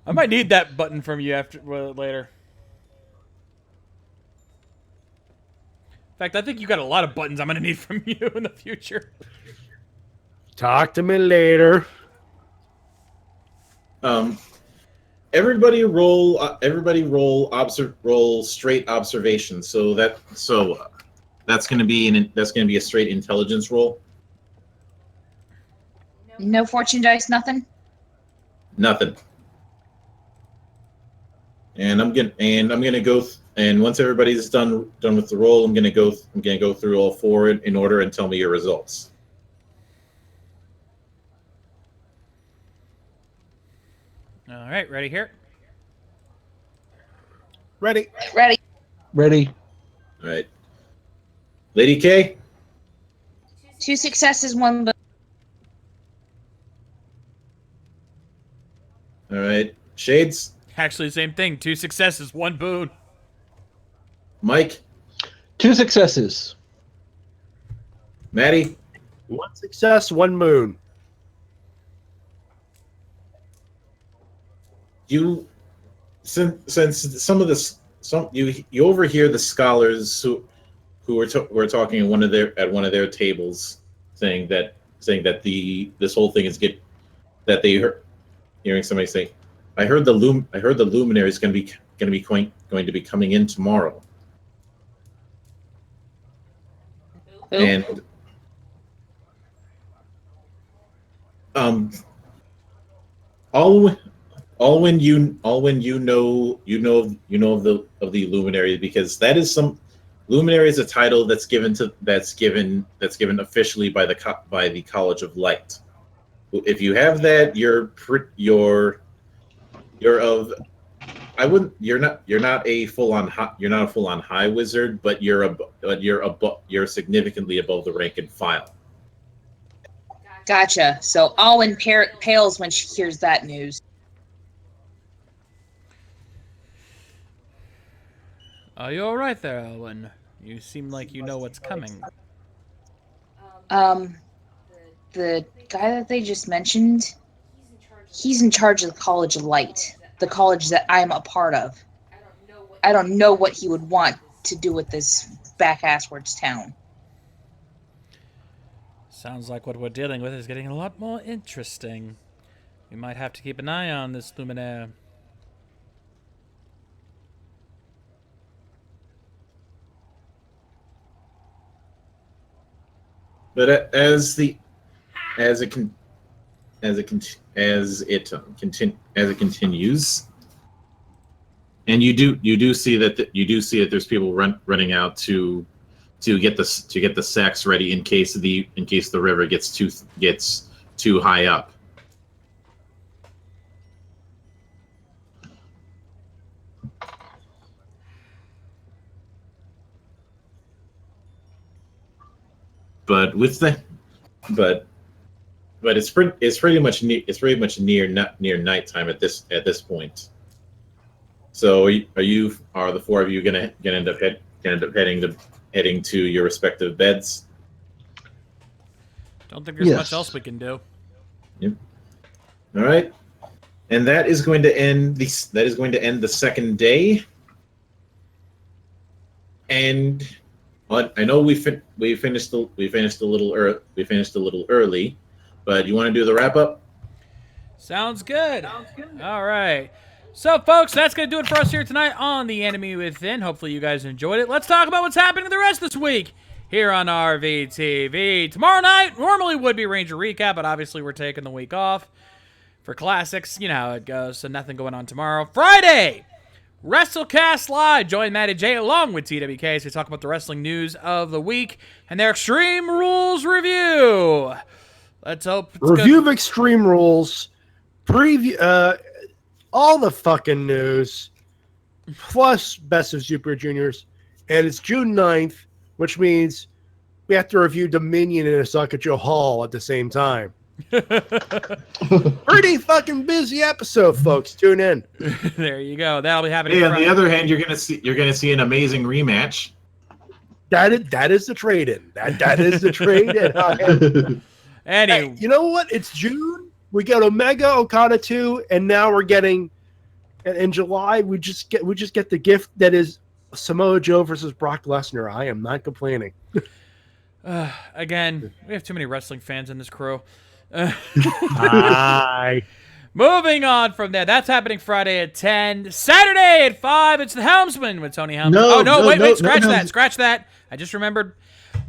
S10: I might need that button from you later. In fact, I think you got a lot of buttons I'm gonna need from you in the future.
S6: Talk to me later.
S9: Everybody roll straight observation. So that's going to be a straight intelligence roll.
S4: No fortune dice, nothing.
S9: Nothing. And I'm gonna go. And once everybody's done with the roll, I'm gonna go through all 4 in order and tell me your results.
S10: All right, ready here?
S6: Ready?
S4: Ready.
S8: Ready.
S9: All right, Lady K.
S4: 2 successes, 1 boon.
S9: All right, Shades.
S10: Actually, same thing. 2 successes, 1 boon.
S9: Mike.
S8: 2 successes.
S9: Matty.
S6: 1 success, 1 moon.
S9: You, since you overhear the scholars who are talking at one of their tables, saying that this whole thing is that they heard, hearing somebody say, I heard the luminary is going to be coming in tomorrow.
S4: Who?
S9: And all when you know of the luminary, because that is some luminary is a title that's given officially by the College of Light. If you have that, you're not a full on high wizard, but you're significantly above the rank and file.
S4: Gotcha. So Alwyn pales when she hears that news.
S10: Are you all right there, Owen? You seem like you know what's coming.
S4: The the guy that they just mentioned, he's in charge of the College of Light, the college that I'm a part of. I don't know what he would want to do with this back-asswards town.
S10: Sounds like what we're dealing with is getting a lot more interesting. We might have to keep an eye on this Luminaire.
S9: But as it continues, and you do see that there's people running out to get the sacks ready in case the river gets too high up. But it's pretty much near nighttime at this point. So are the four of you gonna end up heading to your respective beds?
S10: Don't think there's much else we can do.
S9: Yep. All right, and that is going to end the second day. And I know we finished a little early, but you want to do the wrap up?
S10: Sounds good. All right. So, folks, that's going to do it for us here tonight on The Enemy Within. Hopefully you guys enjoyed it. Let's talk about what's happening the rest of this week here on RVTV. Tomorrow night normally would be Ranger Recap, but obviously we're taking the week off for classics. You know how it goes, so nothing going on tomorrow. Friday, WrestleCast Live. Join Matty Jay along with TWK as we talk about the wrestling news of the week and their Extreme Rules review. Let's hope it's
S6: Review
S10: good.
S6: of Extreme Rules, preview, all the fucking news, plus Best of Super Juniors, and it's June 9th, which means we have to review Dominion and Asakajo Hall at the same time. Pretty fucking busy episode, folks. Tune in.
S10: There you go. That'll be happening.
S9: Hey, on the other hand, you're gonna see an amazing rematch.
S6: That is the trade-in. That is the trade-in.
S10: Anyway,
S6: you know what? It's June. We got Omega Okada 2, and now we're getting in July. We just get the gift that is Samoa Joe versus Brock Lesnar. I am not complaining.
S10: Again, we have too many wrestling fans in this crew.
S6: Hi.
S10: Moving on from there. That's happening Friday at 10. Saturday at 5, it's the Helmsman with Tony Helmsman. Wait, scratch that. I just remembered.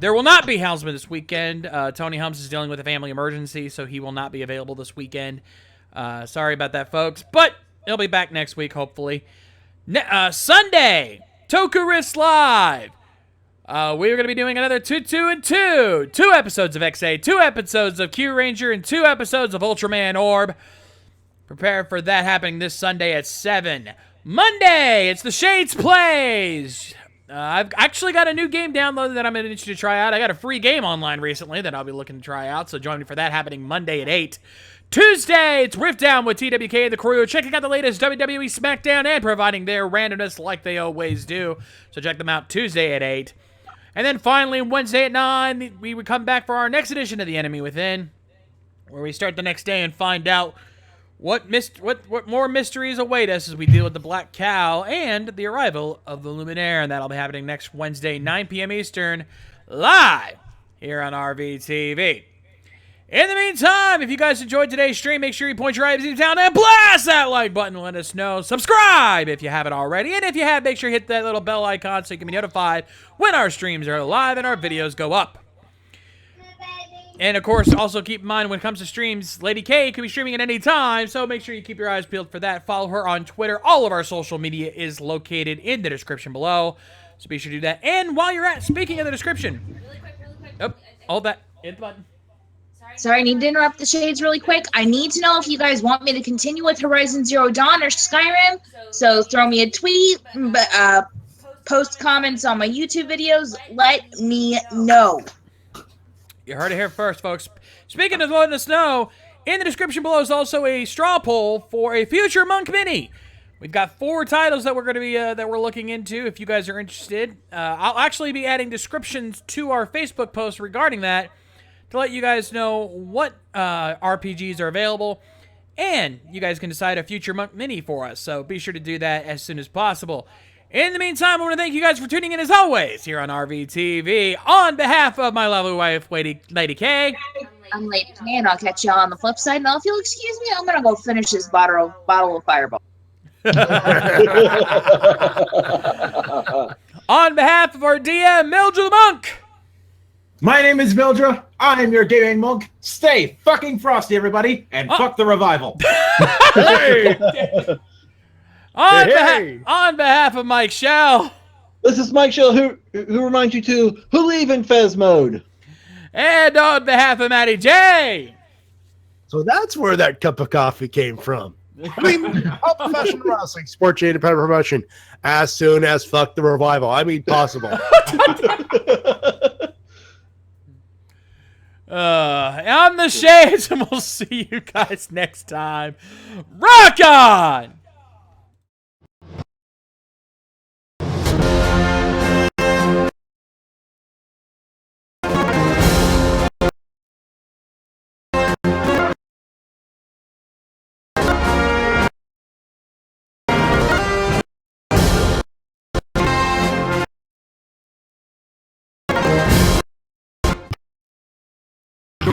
S10: There will not be Helmsman this weekend. Tony Helms is dealing with a family emergency, so he will not be available this weekend. Sorry about that, folks. But he'll be back next week, hopefully. Sunday, Toku Live. We're going to be doing another 2 episodes of XA, 2 episodes of Q Ranger, and 2 episodes of Ultraman Orb. Prepare for that happening this Sunday at 7. Monday, it's the Shades Plays. I've actually got a new game downloaded that I'm going to need you to try out. I got a free game online recently that I'll be looking to try out, so join me for that happening Monday at 8. Tuesday, it's Rift Down with TWK and the crew, checking out the latest WWE SmackDown and providing their randomness like they always do. So check them out Tuesday at 8. And then finally, Wednesday at 9, we would come back for our next edition of The Enemy Within, where we start the next day and find out what more mysteries await us as we deal with the Black Cow and the arrival of the Luminaire. And that'll be happening next Wednesday, 9 p.m. Eastern, live here on RVTV. In the meantime, if you guys enjoyed today's stream, make sure you point your eyes down and blast that like button and let us know. Subscribe if you haven't already. And if you have, make sure you hit that little bell icon so you can be notified when our streams are live and our videos go up. And, of course, also keep in mind when it comes to streams, Lady K could be streaming at any time, so make sure you keep your eyes peeled for that. Follow her on Twitter. All of our social media is located in the description below, so be sure to do that. And while you're at, speaking of the description,
S2: Really quick.
S10: oh, hold that, hit the button.
S4: Sorry, I need to interrupt the Shades really quick. I need to know if you guys want me to continue with Horizon Zero Dawn or Skyrim, so throw me a tweet, post comments on my YouTube videos. Let me know.
S10: You heard it here first, folks. Speaking of letting us know, in the description below is also a straw poll for a future Monk Mini. We've got 4 titles that we're going to be that we're looking into. If you guys are interested, I'll actually be adding descriptions to our Facebook post regarding that to let you guys know what RPGs are available, and you guys can decide a future month mini for us. So be sure to do that as soon as possible. In the meantime, I want to thank you guys for tuning in as always here on RVTV. On behalf of my lovely wife, Lady K.
S4: I'm Lady K, and I'll catch y'all on the flip side. Now, if you'll excuse me, I'm gonna go finish this bottle of Fireball.
S10: On behalf of our DM, Mildra the Monk.
S5: My name is Mildra. I am your gaming monk. Stay fucking frosty, everybody, and fuck the revival.
S10: On behalf of Mike Shell.
S8: This is Mike Shell, who reminds you to leave in Fez mode.
S10: And on behalf of Matty Jay.
S6: So that's where that cup of coffee came from. I mean, how professional wrestling, sports independent promotion, as soon as fuck the revival. I mean, possible.
S10: I'm the Shades, and we'll see you guys next time. Rock on!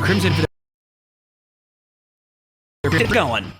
S10: Crimson for the going.